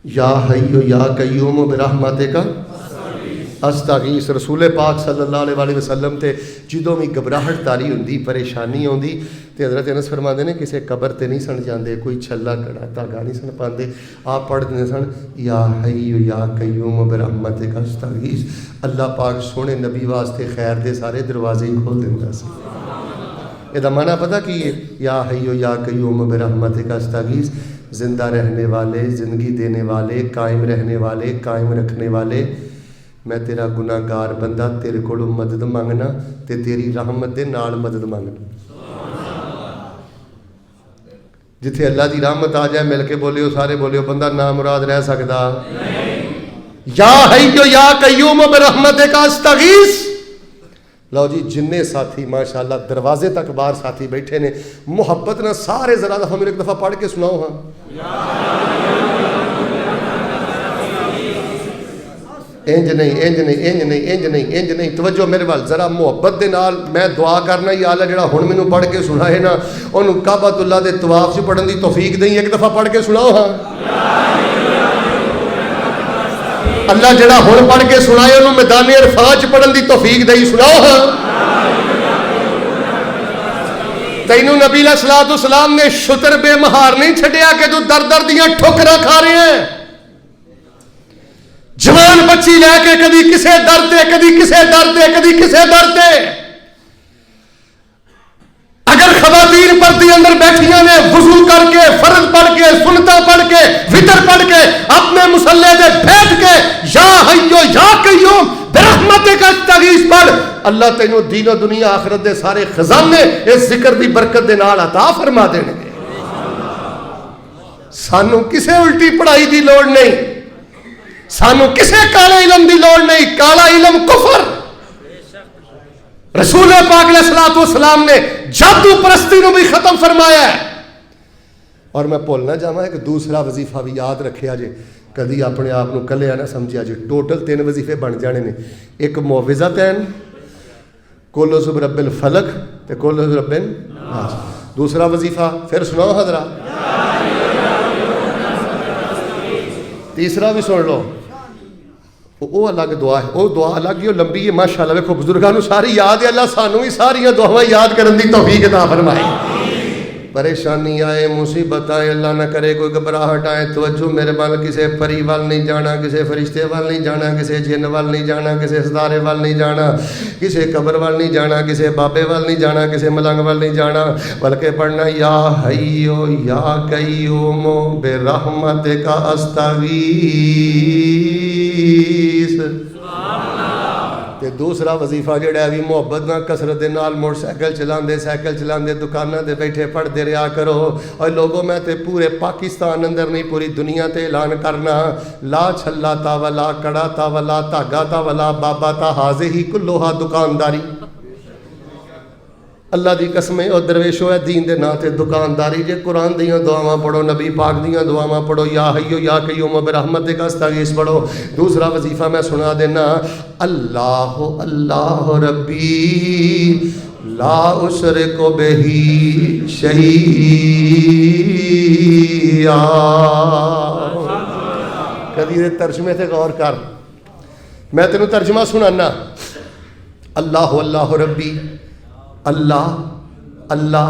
[SPEAKER 1] یا حی یا قیوم برحمتک استغیث. رسول پاک صلی اللہ علیہ وسلم تے جدوں بھی گھبراہٹ تاری ہوندی پریشانی ہوندی تے حضرت انس فرماندے نے کسے قبر تے نہیں سن جاندے, کوئی چھلا کڑا دھاگا نہیں سن پاندے, آپ پڑھ دے سن یا حی یا قیوم برحمتک استغیث. اللہ پاک سونے نبی واسطے خیر دے سارے دروازے ہی کھول دیندا سی. یہ دا معنی پتہ کی ہے یا حی یا قیوم برحمتک استغیث, زندہ رہنے والے, زندگی دینے والے, قائم رہنے والے, قائم رکھنے والے, میں تیرا گناہ گار بندہ تیرے کو مدد مانگنا تے تیری رحمت دے نال مدد مانگنا. جتھے اللہ دی رحمت آ جائے مل کے بولیو, سارے بولیو, بندہ نامراد رہ سکتا. یا حی یا قیوم برحمتک استغیث. لو جی جننے ساتھی ماشاءاللہ دروازے تک باہر ساتھی بیٹھے نے محبت نہ سارے ذرا دفعہ میرے ایک دفعہ پڑھ کے سناؤ. ہاں انج نہیں انج نہیں انج نہیں انج نہیں انج نہیں. توجہ میرے وال ذرا محبت دے نال میں دعا کرنا یا اللہ جڑا ہن مینوں پڑھ کے سنائے نا اونوں کعبۃ اللہ دے طواف سے پڑھن دی توفیق دیں. ایک دفعہ پڑھ کے سناؤ. ہاں اللہ جڑا ہن پڑھ کے سنائے اونوں میدان عرفات پڑھن دی توفیق دیں. سناؤ. ہاں تینوں نبی علیہ الصلوۃ والسلام نے شتر بے مہار نہیں چھڈیا کہ تو در در دیاں ٹھوکراں کھا رہے ہیں. جوان بچی لے کے کدی کسے در تے, کدی کسے در تے, کدی کسے در تے. اگر خواتین پردے اندر بیٹھیاں نے وضو کر کے فرض پڑھ کے سنتاں پڑھ کے وتر پڑھ کے اپنے مصلے دے بیٹھ کے یا حیو یا قیوم برحمتک استغیث پڑھ, اللہ تینوں دین و دنیا آخرت دے سارے خزانے اس ذکر دی برکت دے نال عطا فرما دینے. سانو کسے الٹی پڑھائی دی لوڑ نہیں, سانو کسے کالے علم دی لوڑ نہیں. کالا علم کفر. رسول پاک علیہ الصلوۃ والسلام نے جادو پرستی نو بھی ختم فرمایا ہے. اور میں بھول نہ جاواں ایک دوسرا وظیفہ بھی یاد رکھیا جے, کدی اپنے آپ نو کلیا نہ سمجھیا جے. ٹوٹل 3 وظیفے بن جانے نے. ایک معوذتین, قل اعوذ برب الفلق تے قل اعوذ برب الناس. دوسرا وظیفہ پھر سناؤ حضرات. تیسرا بھی سن لو, وہ الگ دعا ہے, وہ دعا الگ ہی لمبی ہے ماشاءاللہ. ویکھو بزرگاں ساری یاد ہے, اللہ سانوں بھی ساری دعاواں یاد کرن دی توفیق عطا فرمائے. پریشانی آئے, مصیبت آئے, اللہ نہ کرے کوئی گھبراہٹ آئے, توجہ میرے بال کسے پری وال نہیں جانا, کسے فرشتے وال نہیں جانا, کسے جن وال نہیں جانا, کسے ستارے وال نہیں جانا, کسے قبر وال نہیں جانا, کسے بابے وال نہیں جانا, کسے ملنگ وال نہیں جانا, بلکہ پڑھنا یا حیو یا قیوم برحمتک استغیث. تے دوسرا وظیفہ جڑا ہے بھی محبت نہ کثرت دے نال موٹر سائیکل چلاندے دکاناں دے بیٹھے پڑھتے رہا کرو. اور لوگوں میں تے پورے پاکستان اندر نہیں پوری دنیا تے اعلان کرنا لا چھلا تا ولا کڑا تا ولا دھاگا تا ولا بابا تا حاضر ہی کلوہا دکانداری. اللہ دی قسم اور درویشو ہے دین دے نا تے دکانداری. جے قرآن دیاں دعاواں پڑھو نبی پاک دیاں دعاواں پڑھو یا حیو یا قیوم برحمتک استغیث پڑھو. دوسرا وظیفہ میں سنا دینا اللہ اللہ ربی لا اشرک بہی شیئا. کدی دے ترجمے تے غور کر. میں تینوں ترجمہ سنانا. اللہ اللہ ربی اللہ اللہ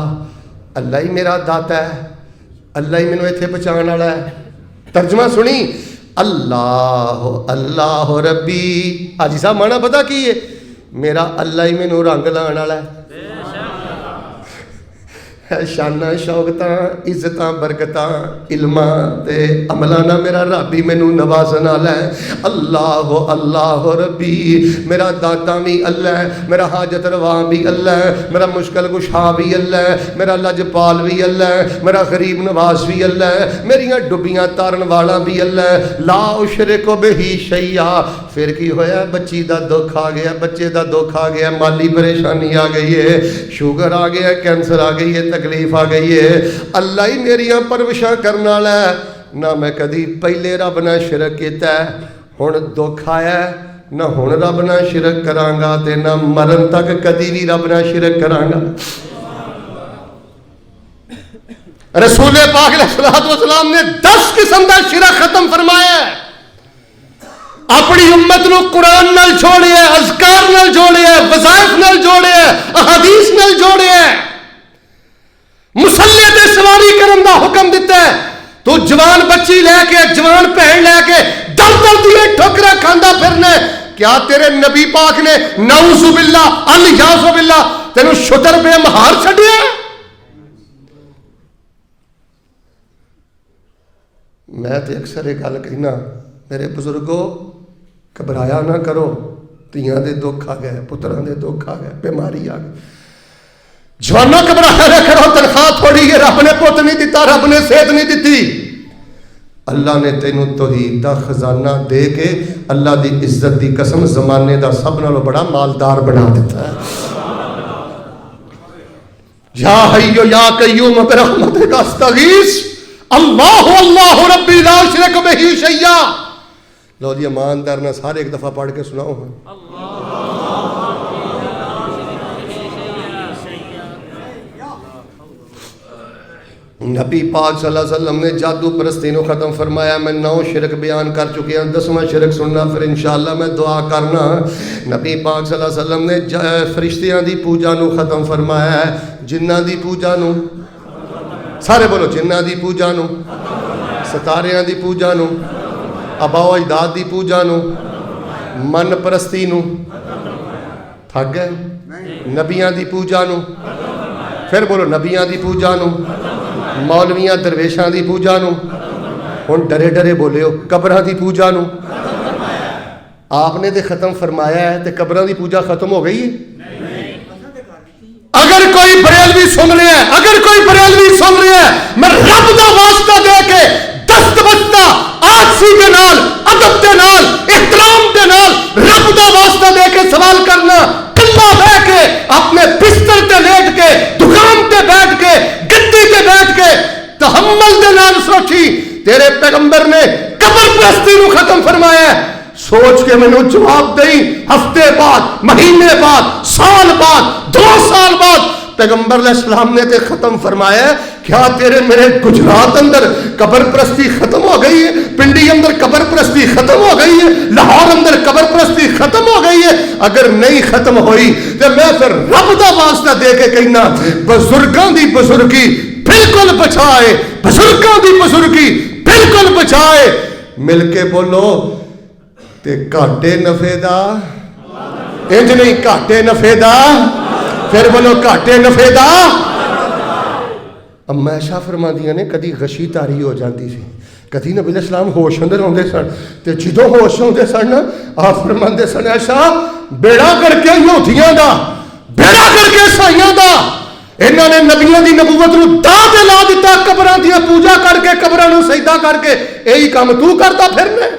[SPEAKER 1] اللہ ہی میرا داتا ہے, اللہ ہی مینوں ایتھے پہنچان والا ہے. ترجمہ سنی اللہ اللہ ربی. حاجی صاحب معنی پتہ کی ہے؟ میرا اللہ ہی مینوں رنگ لان والا ہے. شاناں شوکتاں عزتاں برکتاں علماں تے عملاں میرا رب ہی مینوں نوازن والا ہے. اللہ اللہ ربی میرا داتا بھی اللہ ہے, میرا حاجت روا بھی اللہ ہے, میرا مشکل کشا بھی اللہ ہے, میرا لجپال بھی اللہ ہے, میرا غریب نواز بھی اللہ ہے, میریاں ڈبیاں تارن والا بھی اللہ ہے. لا اشرک بہی شیئا. پھر کی ہویا؟ بچی دا دکھ آ گیا, بچے دا دکھ آ گیا, مالی پریشانی آ گئی ہے, شوگر آ گیا, کینسر آ گئی ہے, تکلیف آ گئی ہے. اللہ ہی میریاں پروشاں کرنا والا ہے. نہ میں کدی پہلے رب نہ شرک کیتا ہے, ہن دکھ آیا ہے, نہ ہن رب نہ شرک کراں گا تے نہ مرن تک کدی بھی رب نہ شرک کراں گا. رسول پاک علیہ الصلوۃ والسلام نے 10 قسم دا شرک ختم فرمایا ہے. اپنی امت نو قرآن نال جوڑیا, اذکار نال جوڑیا, وظائف نال جوڑیا, احادیث نال جوڑیا, مسلے تے سواری کرن دا حکم دیتا ہے. تو جوان بچی لے کے جوان بہن لے کے دل دل دیے ٹھوکرا کھاندا پھرنا ہے. کیا تیرے نبی پاک نے نعوذ باللہ الیاذ باللہ تینوں شتر بے مہار چھڈیا؟ میں تے اکثر یہ گل کہنا میرے بزرگوں گھبرایا نہ کرو. تیاں دے دکھ آ گئے, پتراں دے دکھ آ گئے, بیماری آ گئی. جوانوں گھبرایا نہ کرو, تنخواہ تھوڑی ہے, رب نے پوت نہیں دیتا, رب نے صحت نہیں دیتی. اللہ نے تینوں توحید دا خزانہ دے کے اللہ دی عزت دی قسم زمانے دا سب نالوں بڑا مالدار بنا دیتا ہے. یا حیو یا قیوم برحمتک استغیث اللہ اللہ ربی لا اشرک بہ شیئا. لو جی ایماندار نہ سارے ایک دفعہ پڑھ کے سناؤ. نبی پاک صلی اللہ علیہ وسلم نے جادو پرستی نو ختم فرمایا. میں 9 شرک بیان کر چکی ہوں, 10واں شرک سننا پھر انشاءاللہ میں دعا کرنا. نبی پاک صلی اللہ علیہ وسلم نے فرشتیاں دی پوجا نو ختم فرمایا ہے, جنہ دی پوجا نو, سارے بولو, جنہ دی پوجا نو, ستاریاں دی پوجا نو, آبا و اجداد دی پوجا نو, من پرستی نو. تھک گئے؟ نبیاں دی پوجا نو, پھر بولو نبیاں دی پوجا نو, مولویاں درویشاں دی پوجا نو. ہن ڈرے ڈرے بولے ہو قبراں دی پوجا نو. آپ نے تے ختم فرمایا ہے تے قبراں دی پوجا ختم ہو گئی ہے؟ اگر کوئی بریلوی سن رہا ہے, اگر کوئی بریلوی سن رہا ہے, میں رب دا واسطہ دے کے دست بستہ آجزی دے نال, ادب دے نال, احترام دے نال رب دا واسطہ دے کے سوال کرنا, کلا بیٹھ کے اپنے بستر تے لیٹ کے, دکان تے بیٹھ کے, گدی تے بیٹھ کے تحمل دے نال سوچی تیرے پیغمبر نے قبر پرستی نو ختم فرمایا ہے. سوچ کے میں نے جواب دئی, ہفتے بعد, مہینے بعد, سال بعد, 2 سال بعد پیغمبر علیہ السلام نے تے ختم فرمایا ہے. کیا تیرے میرے گجرات اندر قبر پرستی ختم ہو گئی ہے؟ پنڈی اندر قبر پرستی ختم ہو گئی ہے؟ لاہور اندر قبر پرستی ختم ہو گئی ہے؟ اگر نہیں ختم ہوئی تو میں پھر رب دا واسطہ دے کے کہنا بزرگاں دی بزرگی بالکل بچائے, بزرگاں دی بزرگی بالکل بچائے. مل کے بولو تے گھاٹے نفے دا, انج نہیں گھاٹے نفے دا, پھر بولو گھاٹے نفے دا. اب میں شاہ فرما دیا نے کدی غشی تاری ہو جاتی سی, کدی نبی علیہ السلام ہوش اندر آتے سن تے جدوں ہوش آتے سن آپ فرماندے سن ایسا بیڑا کر کے یہودیاں دا بیڑا کر کے عیسائیاں دا انہاں نے نبیوں دی نبوت نو داں تے لا دتا قبراں دی پوجا کر کے قبراں نو سجدہ کر کے یہی کام تو کرتا پھرنے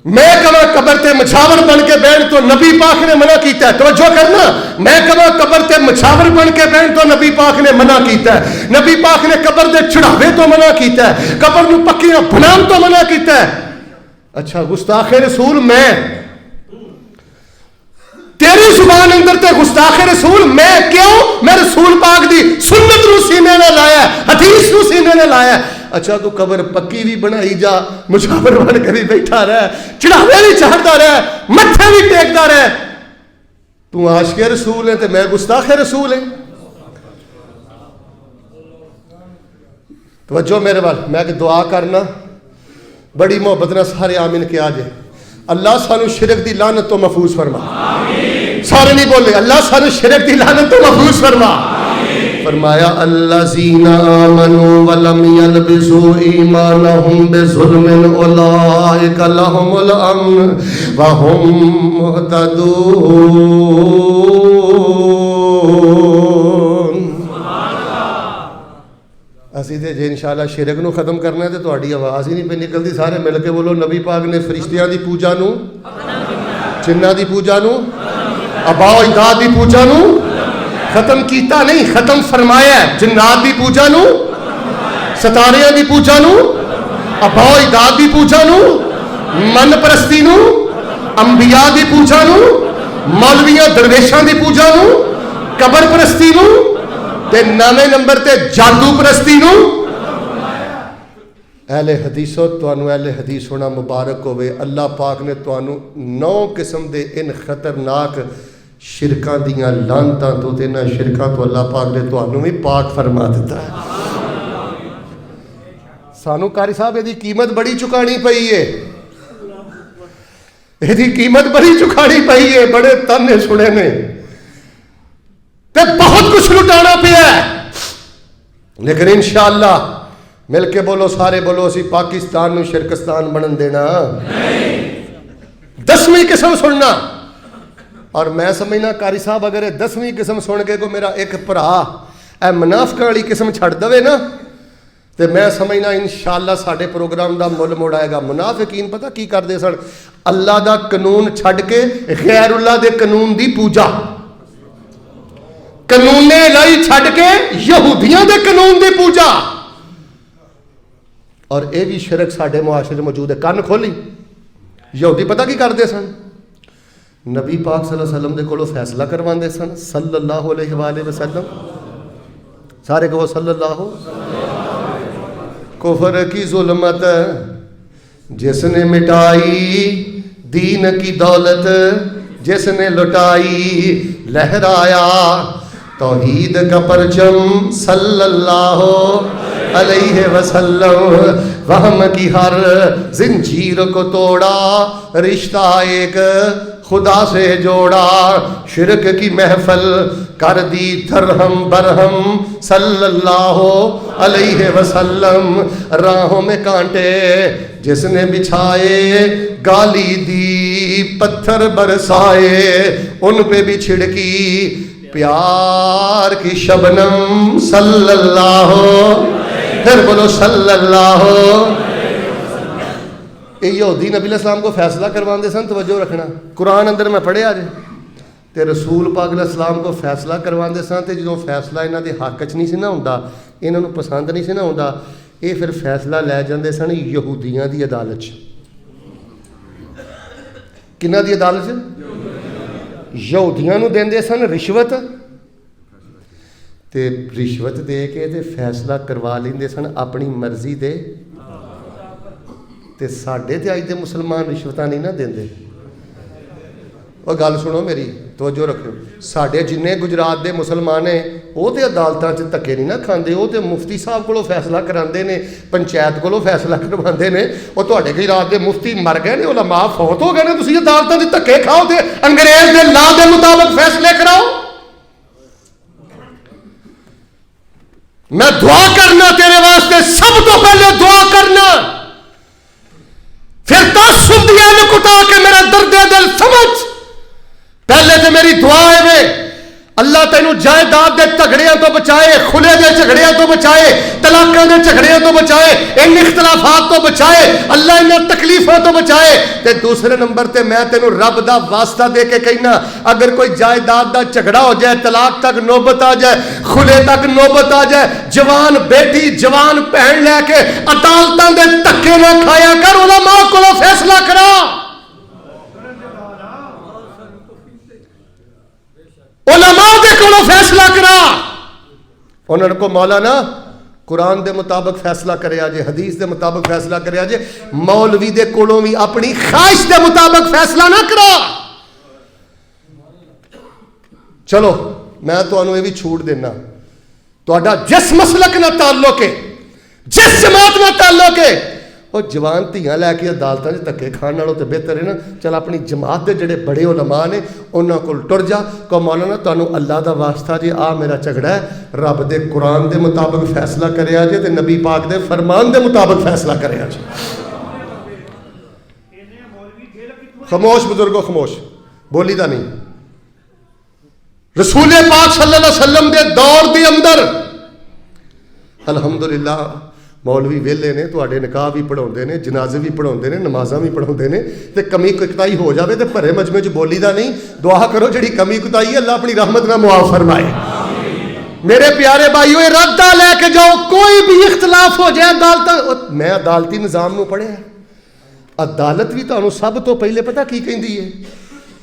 [SPEAKER 1] میں کہاں قبر تے مچھاور بن کے بیٹھ تو نبی پاک نے منع کیتا ہے توجہ کرنا میں کہاں قبر تے مچھاور بن کے بیٹھ تو نبی پاک نے منع کیتا ہے نبی پاک نے قبر دے چڑھاوے تو منع کیتا ہے قبر نو پکیاں بنان تو منع کیتا ہے اچھا گستاخ رسول میں تیری زبان اندر تے گستاخ رسول میں کیوں میں رسول پاک دی سنت نو سینے نے لایا ہے حدیث نو سینے نے لایا ہے اچھا تو قبر پکی بھی بنائی جا مجھاور بن کے بھی بیٹھا رہے چڑھاوے بھی چڑھتا رہے متھے بھی ٹیکتا رہے تو عاشق رسول ہے تے میں گستاخ رسول ہے توجہ میرے وال میں کہ دعا کرنا بڑی محبت نہ سارے آمین کیا جائے اللہ سانو شرک دی لعنت تو محفوظ فرما سارے نہیں بولے اللہ سانو شرک دی لعنت تو محفوظ فرما فرمایا الذین آمنوا ولم یلبسوا ایمانہم بظلم اولئک لہم الامن وہم مہتدون اسی تے جے انشاءاللہ شرک نو ختم کرنا ہے تے تہاڈی آواز ہی نہیں پہ نکلدی سارے مل کے بولو نبی پاک نے فرشتیاں دی پوجا نو جنہ دی پوجا نو آباء و اجداد دی پوجا نو ختم کیتا نہیں ختم فرمایا ہے جنات دی پوجا نو ستاریاں دی پوجا نو آباء و اجداد دی پوجا نو من پرستی نو انبیاء دی پوجا نو مولویاں درویشاں دی پوجا نو قبر پرستی نو تے نامے نمبر تے جادو پرستی نو اہل حدیثو توانو اہل حدیث ہونا مبارک ہوئے اللہ پاک نے توانو 9 قسم دے ان خطرناک شرکاں دیاں لانتاں تو تے نہ شرکاں تو اللہ پاک نے توانو بھی پاک فرما دیتا ہے سانو قاری صاحب یہ قیمت بڑی چکانی پئی ہے یہ قیمت بڑی چکانی پئی ہے بڑے تانے سنے نے تے بہت کچھ لٹانا پیا ہے لیکن انشاءاللہ مل کے بولو سارے بولو اسی پاکستان نو شرکستان بنن دینا 10ویں قسم سننا اور میں سمجھنا قاری صاحب اگر 10ویں قسم سن کے کو میرا ایک بھرا اے منافقاں والی قسم چھڑ دے نا تے میں سمجھنا انشاءاللہ ساڈے پروگرام دا مل موڑ آئے گا منافقین پتہ کی کردے سن اللہ دا قانون چھڈ کے غیر اللہ دے قانون دی پوجا قانون الہی چھڈ کے یہودیاں دے قانون دی پوجا اور اے بھی شرک ساڈے معاشرے موجود ہے کن کھولی یہودی پتہ کی کردے سن نبی پاک صلی اللہ علیہ وسلم دے کولوں فیصلہ کرواندے سن صلی اللہ علیہ وآلہ وسلم سارے کہو صلی اللہ کفر کی ظلمت جس نے مٹائی دین کی دولت جس نے لٹائی لہرایا توحید کا پرچم صلی اللہ علیہ وسلم وہم کی ہر زنجیر کو توڑا رشتہ ایک خدا سے جوڑا شرک کی محفل کر دی درہم برہم صلی اللہ علیہ وسلم راہوں میں کانٹے جس نے بچھائے گالی دی پتھر برسائے ان پہ بھی چھڑکی پیار کی شبنم صلی اللہ پھر بولو صلی اللہ یہودی نبی علیہ السلام کو فیصلہ کرواندے سن توجہ رکھنا قرآن اندر میں پڑھے آج تے رسول پاک علیہ السلام کو فیصلہ کرواندے سن تے جو فیصلہ انہاں دے حق چ نہیں سی نہ ہوندا انہاں نوں پسند نہیں سی نہ ہوندا اے پھر فیصلہ لے جاندے سن یہودیاں دی عدالت چ کنہاں دی عدالت چ یہودیاں نوں دیندے سن رشوت تے رشوت دے کے تے فیصلہ کروا لیندے سن اپنی مرضی دے تے ساڈے تے اج دے مسلمان رشوتاں نہیں نہ دیندے اور گل سنو میری توجہ رکھو ساڈے جننے گجرات دے مسلمان ہیں وہ تے عدالتاں چ دھکے نہیں نہ کھاندے وہ تے مفتی صاحب کولوں فیصلہ کراندے نے پنچایت کولوں فیصلہ کرواندے نے وہ تہاڈے گجرات دے مفتی مر گئے نے علماء فوت ہو گئے نے تسی عدالتاں دے دھکے کھاؤ تے انگریز دے لا دے مطابق فیصلے کراؤ میں دعا کرنا تیرے واسطے تے سب تو پہلے دعا کرنا، پھر تعصب دی ایل کٹا کے میرا درد دل سمجھ. پہلے تے میری دعا ہے وے اللہ تینوں جائیداد دے جھگڑیاں تو بچائے، کھلے دے جھگڑیاں تو بچائے، طلاقاں دے جھگڑیاں تو بچائے، ان اختلافات تو بچائے، اللہ ان تکلیفوں تو بچائے. تے دوسرے نمبر تے میں تینوں رب دا واسطہ دے کے کہنا، اگر کوئی جائیداد دا جھگڑا ہو جائے، طلاق تک نوبت آ جائے، کھلے تک نوبت آ جائے، جوان بیٹی جوان بہن لے کے عدالتاں دے دھکے نہ کھایا کر، علماء کولوں فیصلہ کرا. علماء دے کولوں فیصلہ کرا. انہوں کو مولانا قرآن دے مطابق فیصلہ کرے آجے، حدیث دے مطابق فیصلہ کرے آجے، مولوی دے کولوں بھی اپنی خواہش دے مطابق فیصلہ نہ کرا. چلو میں تو انہوں یہ بھی چھوٹ دینا، تو جس مسلک نہ تعلق ہے، جس جماعت نہ تعلق ہے، وہ جوان دھیاں لے کے عدالتاں وچ دھکے کھان نالوں تے بہتر ہے نا چل اپنی جماعت دے جڑے بڑے علماء نے انہاں کول ٹر جا، کہ مولانا تانوں اللہ دا واسطہ جی آ میرا جھگڑا ہے، رب دے قرآن دے مطابق فیصلہ کریا جے تے نبی پاک دے فرمان دے مطابق فیصلہ کریا جے. خاموش بزرگو خاموش، بولی دا نہیں. رسول پاک صلی اللہ علیہ وسلم دے دور دے اندر الحمدللہ مولوی ویلے نے تواڈے نکاح بھی پڑھاؤندے نے، جنازے بھی پڑھاؤندے نے، نمازاں بھی پڑھاؤندے نے، تے کمی کوتاہی ہو جاوے تے بھرے مجمع چ بولی دا نہیں. دعا کرو جڑی کمی کوتاہی ہے اللہ اپنی رحمت نہ معاف فرمائے. میرے پیارے بھائیو ردہ لے کے جاؤ، کوئی بھی اختلاف ہو جائے عدالت، میں عدالتی نظام نو پڑھیا، عدالت بھی تانوں سب تو پہلے پتہ کی کہندی ہے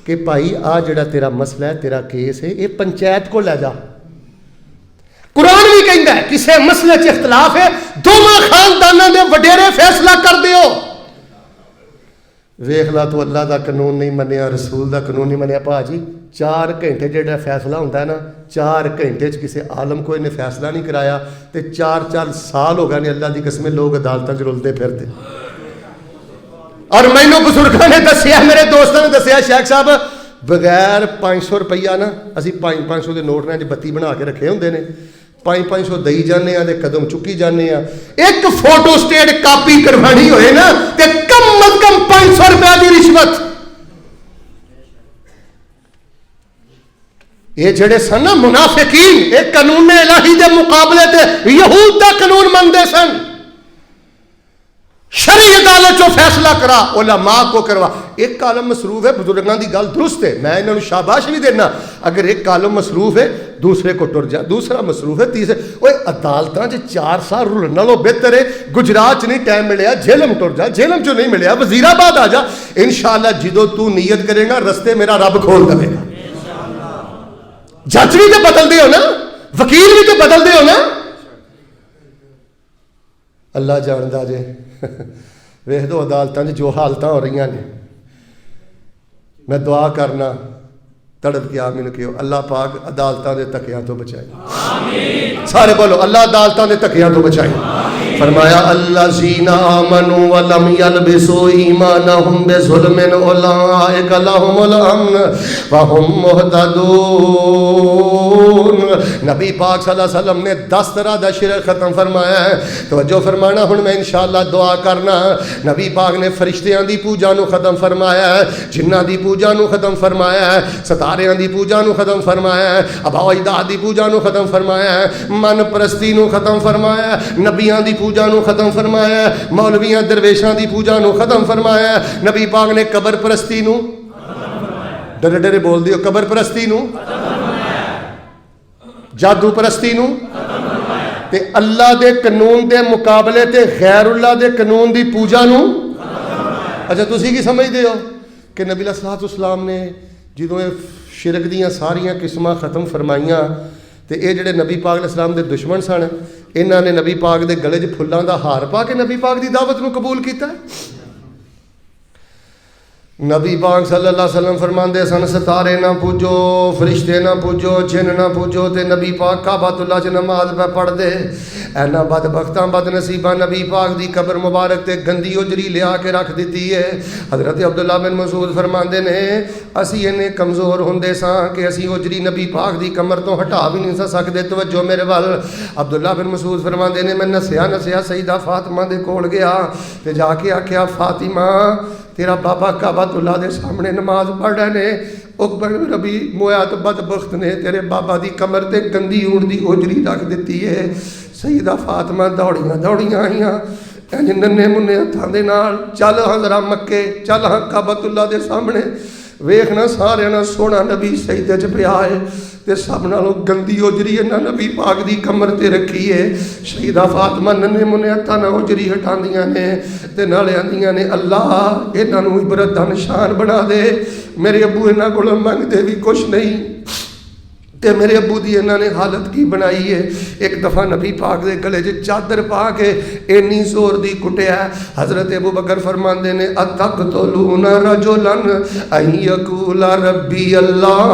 [SPEAKER 1] کہ بھائی آ جڑا تیرا مسئلہ ہے، تیرا کیس ہے، یہ پنچایت کو لے جا. قرآن بھی کہندا ہے کسے مسئلے چ اختلاف ہے دونوں خاندانوں دے وڈیرے فیصلہ کر دیو. ویکھ لا تو اللہ دا قانون نہیں منیا، رسول دا قانون نہیں منیا. جی 4 گھنٹے جڑا فیصلہ ہوتا ہے نا، 4 گھنٹے چ کسی عالم کو انہیں فیصلہ نہیں کرایا تے 4 سال ہو گئے نے اللہ دی قسمیں لوگ عدالتاں چ رلدے پھرتے. اور مینوں بزرگاں نے دسیا، میرے دوستاں نے دسیا، شیخ صاحب بغیر 500 روپیہ نا اسی 500 دے نوٹ نے بتی بنا کے رکھے ہوندے نے، 500 دئی جانے ہیں تے قدم چکی جانے ہیں. ایک فوٹو سٹیٹ کاپی کروانی ہوئے نا تے کم از کم 500 روپے دی رشوت. یہ جڑے سن نا منافقین، ایک قانون الہی دے مقابلے تے یہود دا قانون مندے سن. شرعی عدالت جو فیصلہ کرا علماء کو کروا. ایک کالم مصروف ہے، بزرگاں دی گل درست ہے، میں انہوں شاباش بھی دینا. اگر ایک کالم مصروف ہے دوسرے کو ٹر جا، دوسرا مصروف ہے تیسرے. اوے عدالتاں چ 4 سال رلن نالوں بہتر ہے گجرات چ نہیں ٹائم ملیا جہلم ٹر جا، جہلم چ نہیں ملیا وزیر آباد آ جا. انشاءاللہ جدو تو نیت کرے گا رستے میرا رب کھول دے گا. جج بھی تو بدل دے ہو نا، وکیل بھی تو بدل دے ہو نا. اللہ جاندا جے ویکھ دو عدالتاں جو حالتاں ہو رہی ہیں. میں دعا کرنا تڑپ کے آمین کہو اللہ پاک عدالتاں دے تکیاں تو بچائے. آمین. سارے بولو اللہ عدالتاں دے تکیاں تو بچائے. فرمایا الذین آمنوا ولم یلبسوا ایمانہم بظلم اولئک لہم الامن وہم مہتدون. نبی پاک صلی اللہ علیہ وسلم نے 10 طرح دا شرک ختم فرمایا ہے. توجہ فرمانا ہن میں انشاءاللہ دعا کرنا. نبی پاک نے فرشتیاں دی پوجا نو ختم فرمایا ہے، جنہ دی پوجا نو ختم فرمایا ہے، ستاریاں دی پوجا نو ختم فرمایا ہے، آباء و اجداد دی پوجا نو ختم فرمایا ہے، من پرستی نو ختم فرمایا ہے، نبیاں دی پوجا نو ختم فرمایا ہے، مولویاں درویشاں دی پوجا نو ختم فرمایا ہے. نبی پاک نے قبر پرستی نو ڈرے ڈرے بول دیو، قبر پرستی نو، جادو پرستی نو تے اللہ دے قانون دے مقابلے تے غیر اللہ دے قانون دی پوجا نو. اچھا تسی کی سمجھ دے ہو کہ نبی علیہ السلام نے جدوں شرک دیاں ساریاں قسماں ختم فرمائیاں تے اے جڑے نبی پاک علیہ السلام دے دشمن سن انہاں نے نبی پاک دے گلے 'چ پھلاں دا ہار پا کے نبی پاک دی دعوت نو قبول کیتا ہے. نبی پاک صلی اللہ علیہ وسلم فرماندے سن ستارے نہ پوجو فرشتے نہ پوجو جن نہ پوجو تے نبی پاک کعبۃ اللہ چ نماز پہ پڑھ دے اینا بدبختاں بد نصیباں نبی پاک دی قبر مبارک تے گندی اجری لیا کے رکھ دیتی ہے. حضرت عبداللہ بن مسعود فرماندے نے اسی اینے کمزور ہوندے ساں کہ اسی اجری نبی پاک دی کمر تو ہٹا بھی نہیں سکدے. توجہ میرے ول. عبداللہ بن مسعود فرماندے نے میں نسیا سیدہ فاطمہ دے کول گیا تے جا کے آکھیا فاطمہ تیرا بابا کعبۃ اللہ دے سامنے نماز پڑھ رہے نے اکبر ربی مویات بدبخت نے تیرے بابا دی کمر تے گندی اونٹ دی اجری رکھ دیتی ہے. سیدہ فاطمہ دوڑیاں آئیاں ننے منے ہتھاں دے نال چل ہاں ذرا مکے چل ہاں کعبۃ اللہ دے سامنے ویکھنا سارے نال سونا نبی سجدے چ پیا ہے تے سب نالوں گندی اجری انہاں نبی پاک دی کمر تے رکھی ہے. سیدہ فاطمہ ننے منے ہتھاں نال اجری ہٹاندیاں نے تے نالے آندیاں نے اللہ انہاں نوں عبرت دا نشان بنا دے. میرے ابو انہاں کولوں منگدے بھی کچھ نہیں تے میرے ابو دی انہاں نے حالت کی بنائی ہے. ایک دفعہ نبی پاک دے گلے چ چادر پا کے اینی زور دی کٹیا. حضرت ابو بکر فرماندے نے اتقتلون رجلا ان یقول ربی اللہ.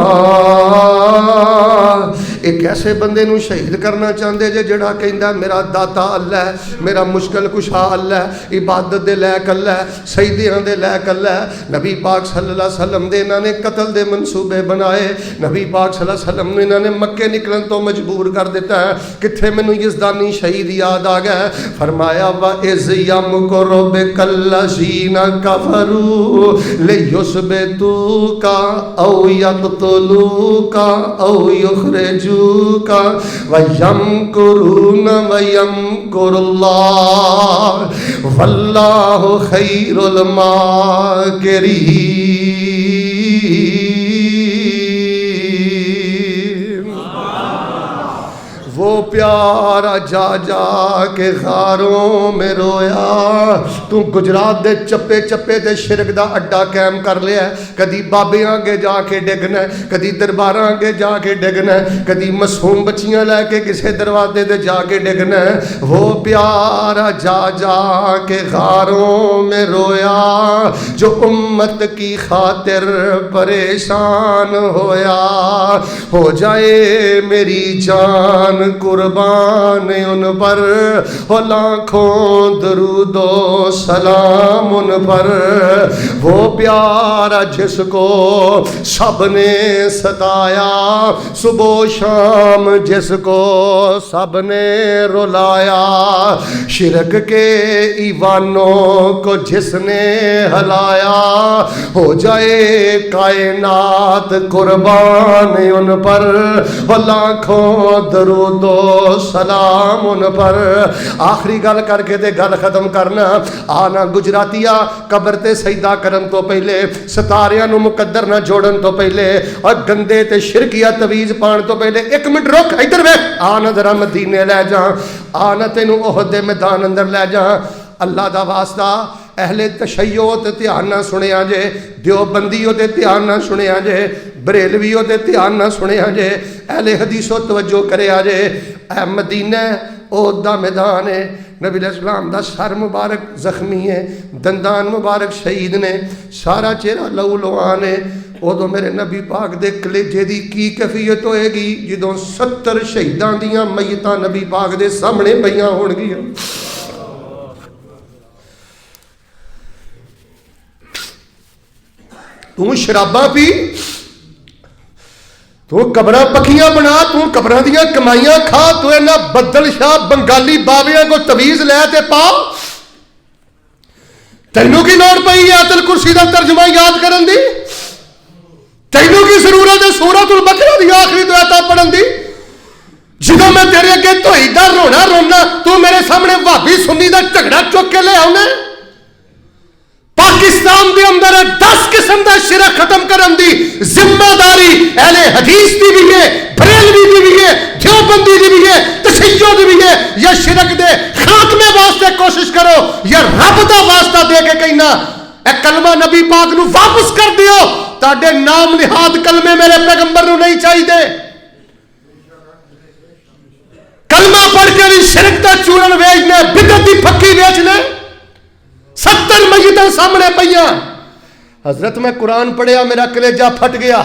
[SPEAKER 1] ایک ایسے بندے نو شہید کرنا چاہندے جے جڑا کہندا میرا داتا اللہ ہے میرا مشکل کشا اللہ ہے عبادت دے لائق اللہ ہے سجدیاں دے لائق اللہ ہے. نبی پاک صلی اللہ علیہ وسلم دے انہاں نے قتل دے منصوبے بنائے. نبی پاک صلی اللہ علیہ وسلم انہوں نے مکے نکلن تو مجبور کر دیتا ہے. کتھے میں یزدانی شہید یاد آ گیا. فرمایا وَإِذْ يَمْكُرُ بِكَ الَّذِينَ كَفَرُوا لِيُثْبِتُوكَ أَوْ يَقْتُلُوكَ أَوْ يُخْرِجُوكَ وَيَمْكُرُونَ وَيَمْكُرُ اللَّهُ وَاللَّهُ خَيْرُ الْمَاكِرِينَ. وہ پیارا جا جا کے غاروں میں رویا. تو گجرات دے چپے چپے دے شرک دا اڈا قائم کر لیا ہے. کدی بابے آگے جا کے ڈگنا ہے کدی درباراں آگے جا کے ڈگنا ہے کدی معصوم بچیاں لے کے کسے دروازے دے جا کے ڈگنا ہے. وہ پیارا جا جا کے غاروں میں رویا جو امت کی خاطر پریشان ہویا. ہو جائے میری جان قربان ان پر ہو لاکھوں درود و سلام ان پر. وہ پیارا جس کو سب نے ستایا صبح و شام جس کو سب نے رلایا. شرک کے ایوانوں کو جس نے ہلایا. ہو جائے کائنات قربان ان پر ہو لاکھوں درود و سلام ان پر. آخری گل کر کے دے گل ختم کرنا. آنا گجراتیا قبر تے سجدہ کرن تو پہلے ستاریاں نو مقدر نہ جوڑن تو پہلے اور گندے تے شرکیہ تویز پان تو پہلے ایک منٹ رک ادھر ویکھ. آنا ذرا مدینے لے جا آنا تینو احد دے میدان اندر لے جا. اللہ دا واسطہ اہل تشیع تے دھیان نہ سنیا جے دیوبندیوں تے دھیان نہ سنیا جے بریلویوں تے دھیان نہ سنیا جے اہل حدیثوں توجہ کریا جے. اے مدینہ احد دا میدان ہے. نبی علیہ السلام دا سر مبارک زخمی ہے دندان مبارک شہید نے سارا چہرہ لہو لوہان ہے. ادو میرے نبی پاک دے کلیجے دی کی کیفیت ہوئے گی جدوں 70 شہیدان دیاں میتاں نبی پاک دے سامنے پئیاں ہون گیاں. تو شراباں پی تو قبراں پکیاں بنا تو قبراں دیاں کمائیاں کھا تو اینا بدل شاہ بنگالی باویاں کو تویز لے تے پا. تینوں کی لوڑ پئی آیت الکرسی دا ترجمہ یاد کرن دی؟ تینوں کی ضرورت ہے سورۃ البقرہ دی آخری دو آیتاں پڑھن دی؟ جدوں میں تیرے اگے دھوئی دا رونا رونا تو میرے سامنے وہابی سنی دا جھگڑا چک کے لے آونے. پاکستان دے اندر 10 قسم دا شرک ختم کرن دی ذمہ داری اہل حدیث دی بھی ہے بریلوی دی بھی ہے دیوبندی دی بھی ہے تشیع دی بھی ہے. یا شرک دے خاتمے واسطے کوشش کرو یا رب دا واسطہ دے کے کہنا اے کلمہ نبی پاک نو واپس کر دیو. تاڈے نام نہاد کلمے میرے پیغمبر نو نہیں چاہیے. کلمہ پڑھ کے بھی شرک دا چورن ویچنے بدعت دی پھکی ویچنے 70 میتاں سامنے پئیاں. حضرت میں قرآن پڑھیا میرا کلیجہ پھٹ گیا.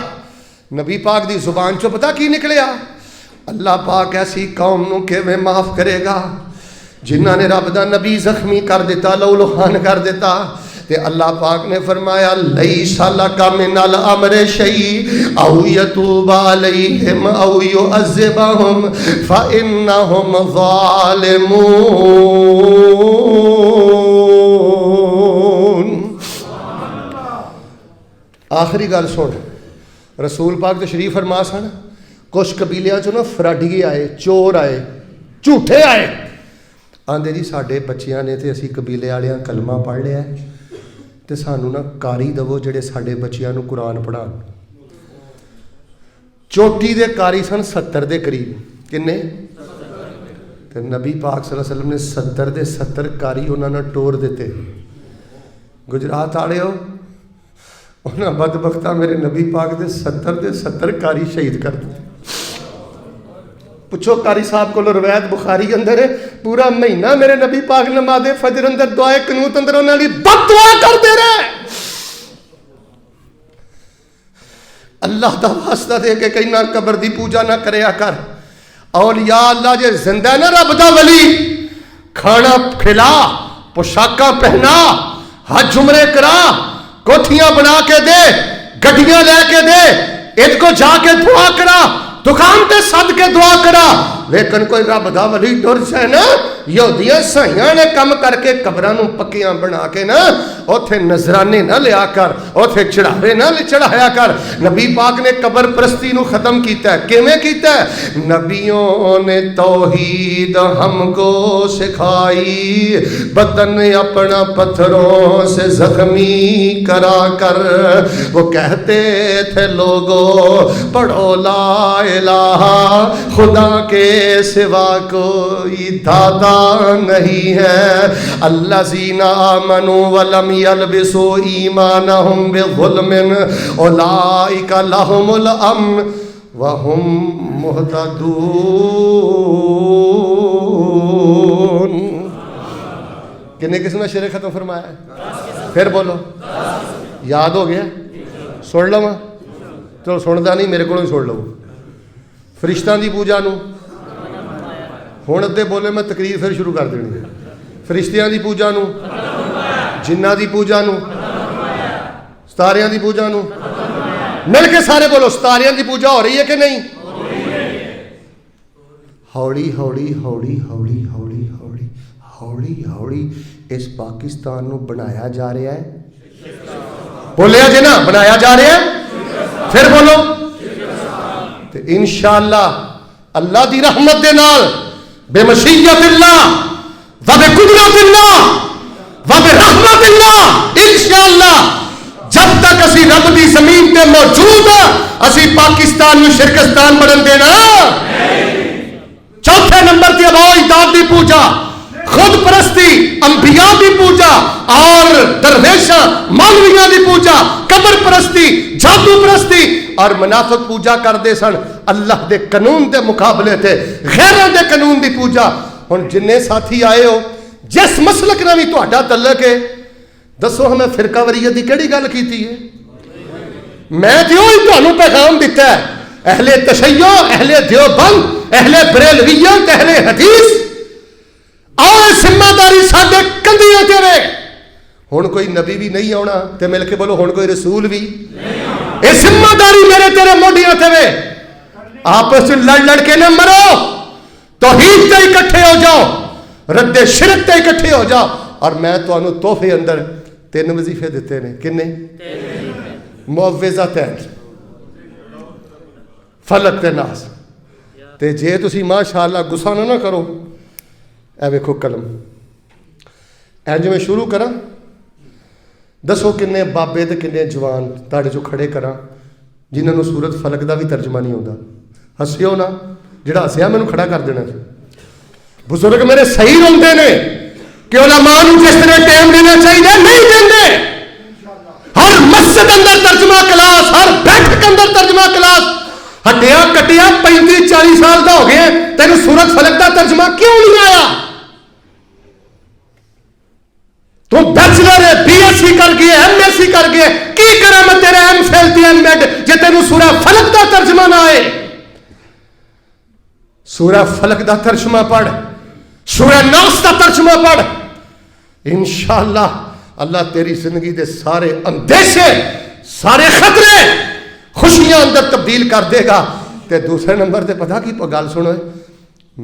[SPEAKER 1] نبی پاک دی زبان چو پتا کی نکلیا؟ اللہ پاک ایسی قوم نو کیویں معاف کرے گا جنہاں نے رب دا نبی زخمی کر دیتا، لہو لہان کر دیتا. تے اللہ پاک نے فرمایا لیس لک من الامر شیء او یتوب علیہم او یعذبہم فانہم ظالمون. آخری گل سن، رسول پاک تشریف فرما سن، کچھ قبیلیاں چوں نا فراڈی آئے، چور آئے، جھوٹے آئے، آندے جی ساڈے بچیاں نے تے اسی قبیلے والیاں کلمہ پڑھ لیا ہے تے سانو نا کاری دو جڑے ساڈے بچیاں نو قرآن پڑھان. چوٹی دے کاری سن 70 دے قریب. کنے؟ تے نبی پاک صلی اللہ علیہ وسلم نے 70 دے 70 کاری انہاں نے ٹور دیتے. گجرات والے ہو انہاں بدبختاں میرے نبی پاک دے 70 دے 70 کاری شہید کر دیتے. پوچھو قاری صاحب کو روایت بخاری اندر ہے، پورا مہینہ میرے نبی پاک نماز فجر اندر دعائے قنوت اندر انہاں دی بد دعا کرتے رہے. اللہ دا واسطہ دے کے کہیں نہ قبر دی پوجا نہ کریا کر. اولیاء اللہ جے زندہ ہے نا رب دا ولی، کھانا کھلا، پوشاکاں پہنا، حج عمرے کرا، کوٹھیاں بنا کے دے، گڈیاں لے کے دے، ان کو جا کے دعا کرا، دکان تے صد کے دعا کرا. لیکن کوئی رب دا ولی ٹر جائے نا، یہودیاں سائیاں نے کم کر کے قبراں نوں پکیاں بنا کے نا اوتھے نذرانے نہ لیا کر، اوتھے چڑھاوے نہ چڑھایا کر. نبی پاک نے قبر پرستی نو ختم کیتا ہے. کیویں کیتا ہے؟ نبیوں نے توحید ہم کو سکھائی، بدن اپنا پتھروں سے زخمی کرا کر وہ کہتے تھے لوگوں پڑھو لا الہ خدا کے سوا کوئی دادا نہیں ہے. الذین آمنوا ولم یلبسوا ایمانہم بظلم اولئک لہم الامن وہم مہتدون. کنے کس نے شعر ختم فرمایا ہے؟ پھر بولو. یاد ہو گیا؟ سن لو. چلو سندا نہیں میرے کو سن لو. فرشتاں دی پوجا نو ہن ادے بولے میں تقریر پھر شروع کر دینی. فرشتیاں دی پوجا نو، جنہ دی پوجا نو، ستاریاں دی پوجا نو، مل کے سارے بولو ستاریاں دی پوجا ہو رہی ہے کہ نہیں؟ ہوڑی ہوڑی ہوڑی ہوڑی ہوڑی ہوڑی ہوڑی ہوڑی اس پاکستان نو بنایا جا رہا ہے. بولیا جی نا بنایا جا رہا ہے. پھر بولو. انشاءاللہ اللہ دی رحمت دے نال بے مشیت اللہ و بے قدرت اللہ و بے رحمت اللہ انشاءاللہ جب تک اسی رب دی زمین تے موجود اسی پاکستان میں شرکستان بنن دینا. چوتھے نمبر تے اباؤ اجداد دی پوجا، خود پرستی، انبیاء دی پوجا اور درویشاں مولویاں دی پوجا، قبر پرستی، جادو پرستی اور منافق پوجا کر دے سن اللہ دے قانون دے مقابلے تے غیروں دے قانون دی پوجا. ہن جننے ساتھی آئے ہو جس مسلک نہ بھی تہاڈا تعلق ہے دسو ہمیں فرقہ وریت دی کیڑی گل کیتی ہے؟ میں تے اوہی تانوں پیغام دیتا ہے. اہل تشیع، اہل دیوبند، اہل بریلویت، اہل حدیث اور ذمہ داری ساڈے کندھیاں تے رہے. ہن کوئی نبی بھی نہیں آنا تے مل کے بولو ہن کوئی رسول بھی نہیں. اے ذمہ داری میرے تیرے موڈیاں تے وے. آپس لڑ لڑ کے نہ مرو، توحید تے اکٹھے ہو جاؤ، رد شرک تے اکٹھے ہو جاؤ. اور میں تانوں تحفے اندر 3 وظیفے دیتے نے. کنے؟ معوذتین، فلق تے ناس. تے جے تسی ماشاءاللہ غصہ نہ کرو، اے ویکھو قلم اینج میں شروع کراں. دسو کنے بابے تے کنے جوان تاڑے جو کھڑے کراں جنہاں نوں سورت فلق دا بھی ترجمہ نہیں ہوندا. ہسیو نا، جڑا ہسیا مینوں کھڑا کر دینا. بزرگ میرے صحیح ہوندے نے کہ علماء نوں جس طرح ٹائم دینا چاہیے نہیں دیندے. ہر مسجد اندر ترجمہ کلاس، ہر بیٹھک اندر ترجمہ کلاس. ہٹیا کٹیا 35-40 سال دا ہو گئے، تینوں سورت فلق دا ترجمہ کیوں نہیں آیا؟ تو بیچلر ہے، بی ایس سی کر گئے، ایم ایس سی سی کر گیا کی کرا میں تیرے ایم فیل تے ایم ایڈ جے تینوں سورہ فلق دا ترجمہ نہ آئے. سورہ فلق دا ترجمہ پڑھ, سورہ ناس دا ترجمہ پڑھ, انشاءاللہ اللہ تیری زندگی دے سارے اندیشے, سارے خطرے خوشیاں اندر تبدیل کر دے گا. تے دوسرے نمبر تے پتہ کی گل سنو,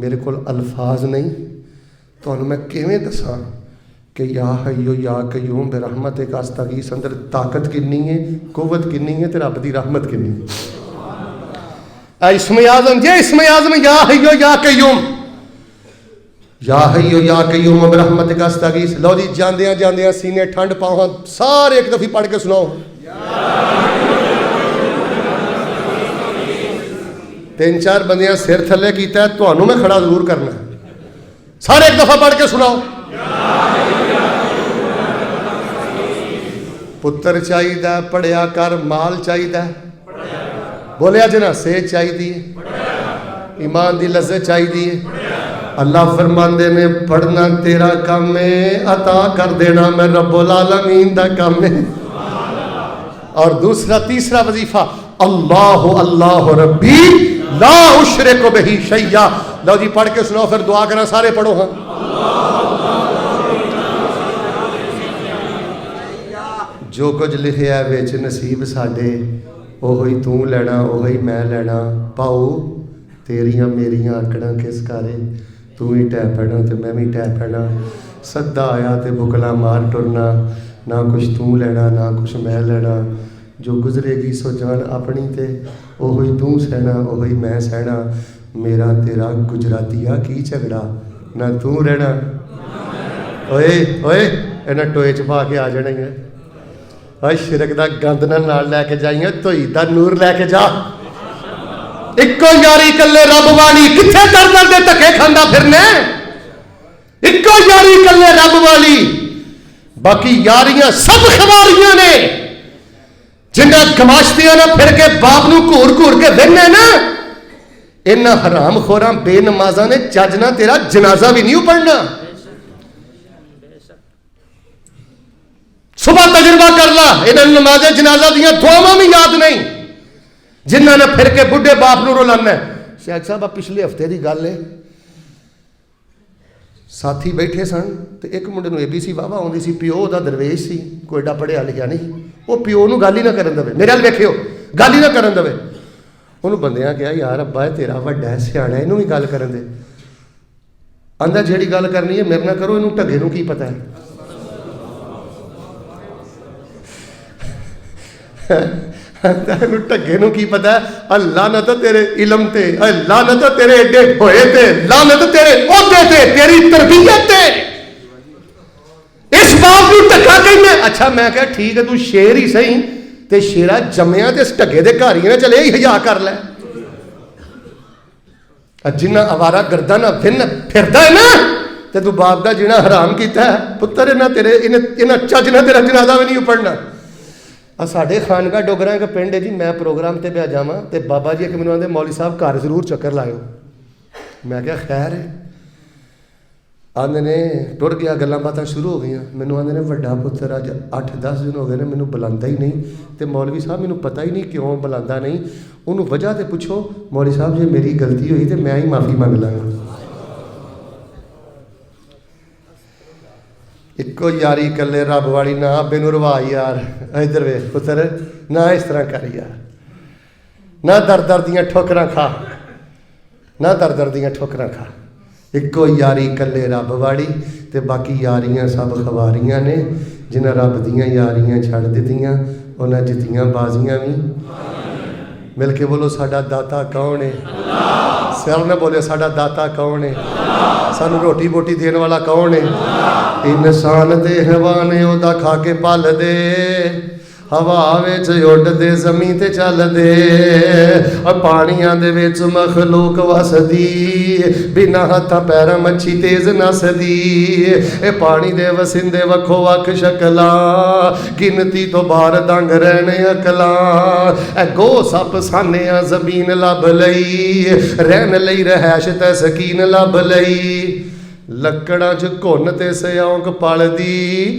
[SPEAKER 1] میرے کول الفاظ نہیں تانوں میں کیویں دساں کہ یا حیو یا قیوم برحمتک استغیث اندر طاقت کنی ہے, قوت کنی ہے تے رب دی رحمت کنی ہے. اسم اعظم جے اسم اعظم یا حیو یا قیوم, یا حیو یا قیوم برحمتک استغیث. لو جی جاندیاں جاندیاں سینے ٹھنڈ پاؤں سارے ایک دفعہ پڑھ کے سناؤ. تین چار بندیاں سر تھلے کیتا ہے تانوں میں کھڑا ضرور کرنا ہے. سارے ایک دفعہ پڑھ کے سناؤ. پتر چاہیے پڑھیا کر, مال چاہیے بولیا جنا, سے چاہیے ایمان دی لذت چاہیے. اللہ فرماندے نے پڑھنا تیرا کام ہے, عطا کر دینا میں رب العالمین دا کام ہے. اور دوسرا تیسرا وظیفہ اللہ اللہ ربی لا اشرک بہ شیئا. لو جی پڑھ کے سناؤ پھر دعا کرنا, سارے پڑھو. ہاں جو کچھ لکھیا ہے وچ نصیب ساڈے اوہی تو لینا اوہی میں لینا. پاؤ تیریاں میریاں آکڑاں کس کارے, تو ہی ٹہ پینا تے میں بھی ٹہ پینا. سدا آیا تے بکلا مار ٹرنا, نہ کچھ تو لینا نہ کچھ میں لینا. جو گزرے گی سو جان اپنی تے اوہی تو سہنا اوہی میں سہنا. میرا تیرا گجراتیا کی جھگڑا, نہ تو رہنا. اوئے اوئے انہاں ٹوئے چ پا کے آ جانا ہے. اوئے شرک دا گند نال لے کے جائیں, توئی دا نور لے کے جا. اکو یاری کلے رب والی, کتھے در در دے دھکے کھاندا پھرنے. اکو یاری کلے رب والی, باقی یاریاں سب خواریاں نے. جنہاں گماشتیاں نہ پھر کے باپ نو گھور گھور کے وہنے نا, انہاں حرام خوراں بے نمازاں نے چج نہ تیرا جنازہ بھی نہیں پڑھنا. صبح تجربہ کر لا, انہاں نماز جنازہ دیاں دعاواں بھی یاد نہیں جنہاں نے پھر کے بڈھے باپ نو رولانا ہے. شیخ صاحب پچھلے ہفتے دی گل ہے, ساتھی بیٹھے سن تے ایک منڈے نو ABC واہ واہ آندی سی. پیو دا درویش سی, کوئی ایڈا پڑھیا لکھیا نہیں. وہ پیو نو گل ہی نہ کرن دے, میرے ال ویکھیو گل ہی نہ کرن دے. انہوں بندیاں کہا یار ابا تیرا وڈا ہے سیاڑا ہے, انہوں بھی گل کرن دے. آندا جیڑی گل کرنی ہے میرے نہ کرو, انہوں ٹگے نو کی پتہ ہے. ٹگے نو کی پتہ ہے. اللہ نہ تو تیرے علم تے, اللہ نہ تو تیرے ایڈے ہوئے تے, اللہ نہ تو تیرے عہدے تے, تیری تربیت تے. اس باپ نو ٹگا کہنا. اچھا میں کہا ٹھیک ہے تو شیر ہی صحیح, تے شیرا جمیا تے اس ٹگے دے گھر ہی نہ چلے ہی حیا کر لے. جنہ آوارہ گردانہ پھن پھردا ہے نا, تے تو باپ دا جینا حرام کیتا ہے. پتر انہاں تیرے انہاں چج نہ تیرا جنازہ بھی نہیں پڑھنا. ساڈے خانگاہ ڈوگراں ایک پنڈ ہے جی, میں پروگرام تے پہ جاواں تے بابا جی ایک مینوں آندے مولوی صاحب گھر ضرور چکر لائیو. میں کہا خیر ہے. آندے نے ٹر گیا, گلاں باتاں شروع ہو گئیاں. مینوں آندے نے وڈا پتر اج 8-10 دن ہو گئے نے مینوں بلاندا ہی نہیں, تے مولوی صاحب مینوں پتہ ہی نہیں کیوں بلاندا نہیں. انہوں وجہ تے پوچھو. مولوی صاحب جی میری غلطی ہوئی تے میں ہی معافی منگ لاں گا. ایکو یاری کلے رب والی, نہ آبے نو روا یار. ادھر ویکھ پتر, نہ اس طرح کر یار, نہ در در دیاں ٹھوکراں کھا, نہ در در دیاں ٹھوکراں کھا. ایکو یاری کلے رب والی, تے باقی یاریاں سب خواریاں نے. جنہاں رب دیاں یاریاں چھڑ دتیاں انہاں جتیاں بازیاں بھی. مل کے بولو ساڈا داتا کون ہے؟ سر نہ بولے ساڈا داتا کون ہے؟ سانو روٹی بوٹی دین والا کون ہے؟ انسان دے حیوان او دا کھا کے پال دے, ہوا وچ اڈ دے زمین تے چل دے, پانیاں دے وچ مخلوق وسدی, بنا ہتھاں پیراں مچھی تیز نسدی. اے پانی دے وسندے وکھو وکھ شکلاں, گنتی تو باہر دنگ رہنے اکلاں. اے گو سپ سانیاں زمین لب لئی, رہن لئی رہائش تے سکین لب لئی. لکڑاں چ گھن تے سیونک پل دی,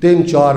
[SPEAKER 1] 3 4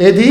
[SPEAKER 1] ਇਹਦੀ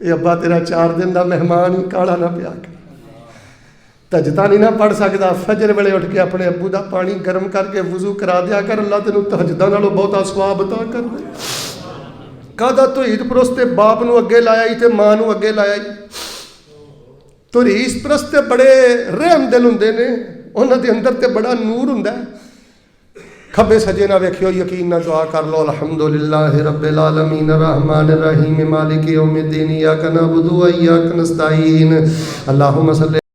[SPEAKER 1] یہ ابا تیرا 4 دن دا مہمان ہی کالا نہ پیا کر، تہجداں نہیں نہ پڑھ سکدا، فجر ویلے اٹھ کے اپنے ابو دا پانی گرم کر کے وضو کرا دیا کر، اللہ تینوں تہجداں نالوں بہتا ثواب عطا کر دے۔ کہدا توحید پرست باپ نو اگے لایا ہی تے ماں نو اگے لایا ہی۔ توحید پرست بڑے رحم دل ہوندے نے، انہاں دے اندر تے بڑا نور ہوندا ہے۔ کھبے سجے نہ ویکھیو، یقین نہ دعا کر لو، الحمدللہ رب العالمین الرحمن الرحیم مالک یوم الدین ایاک نعبد و ایاک نستعین اللہم صلی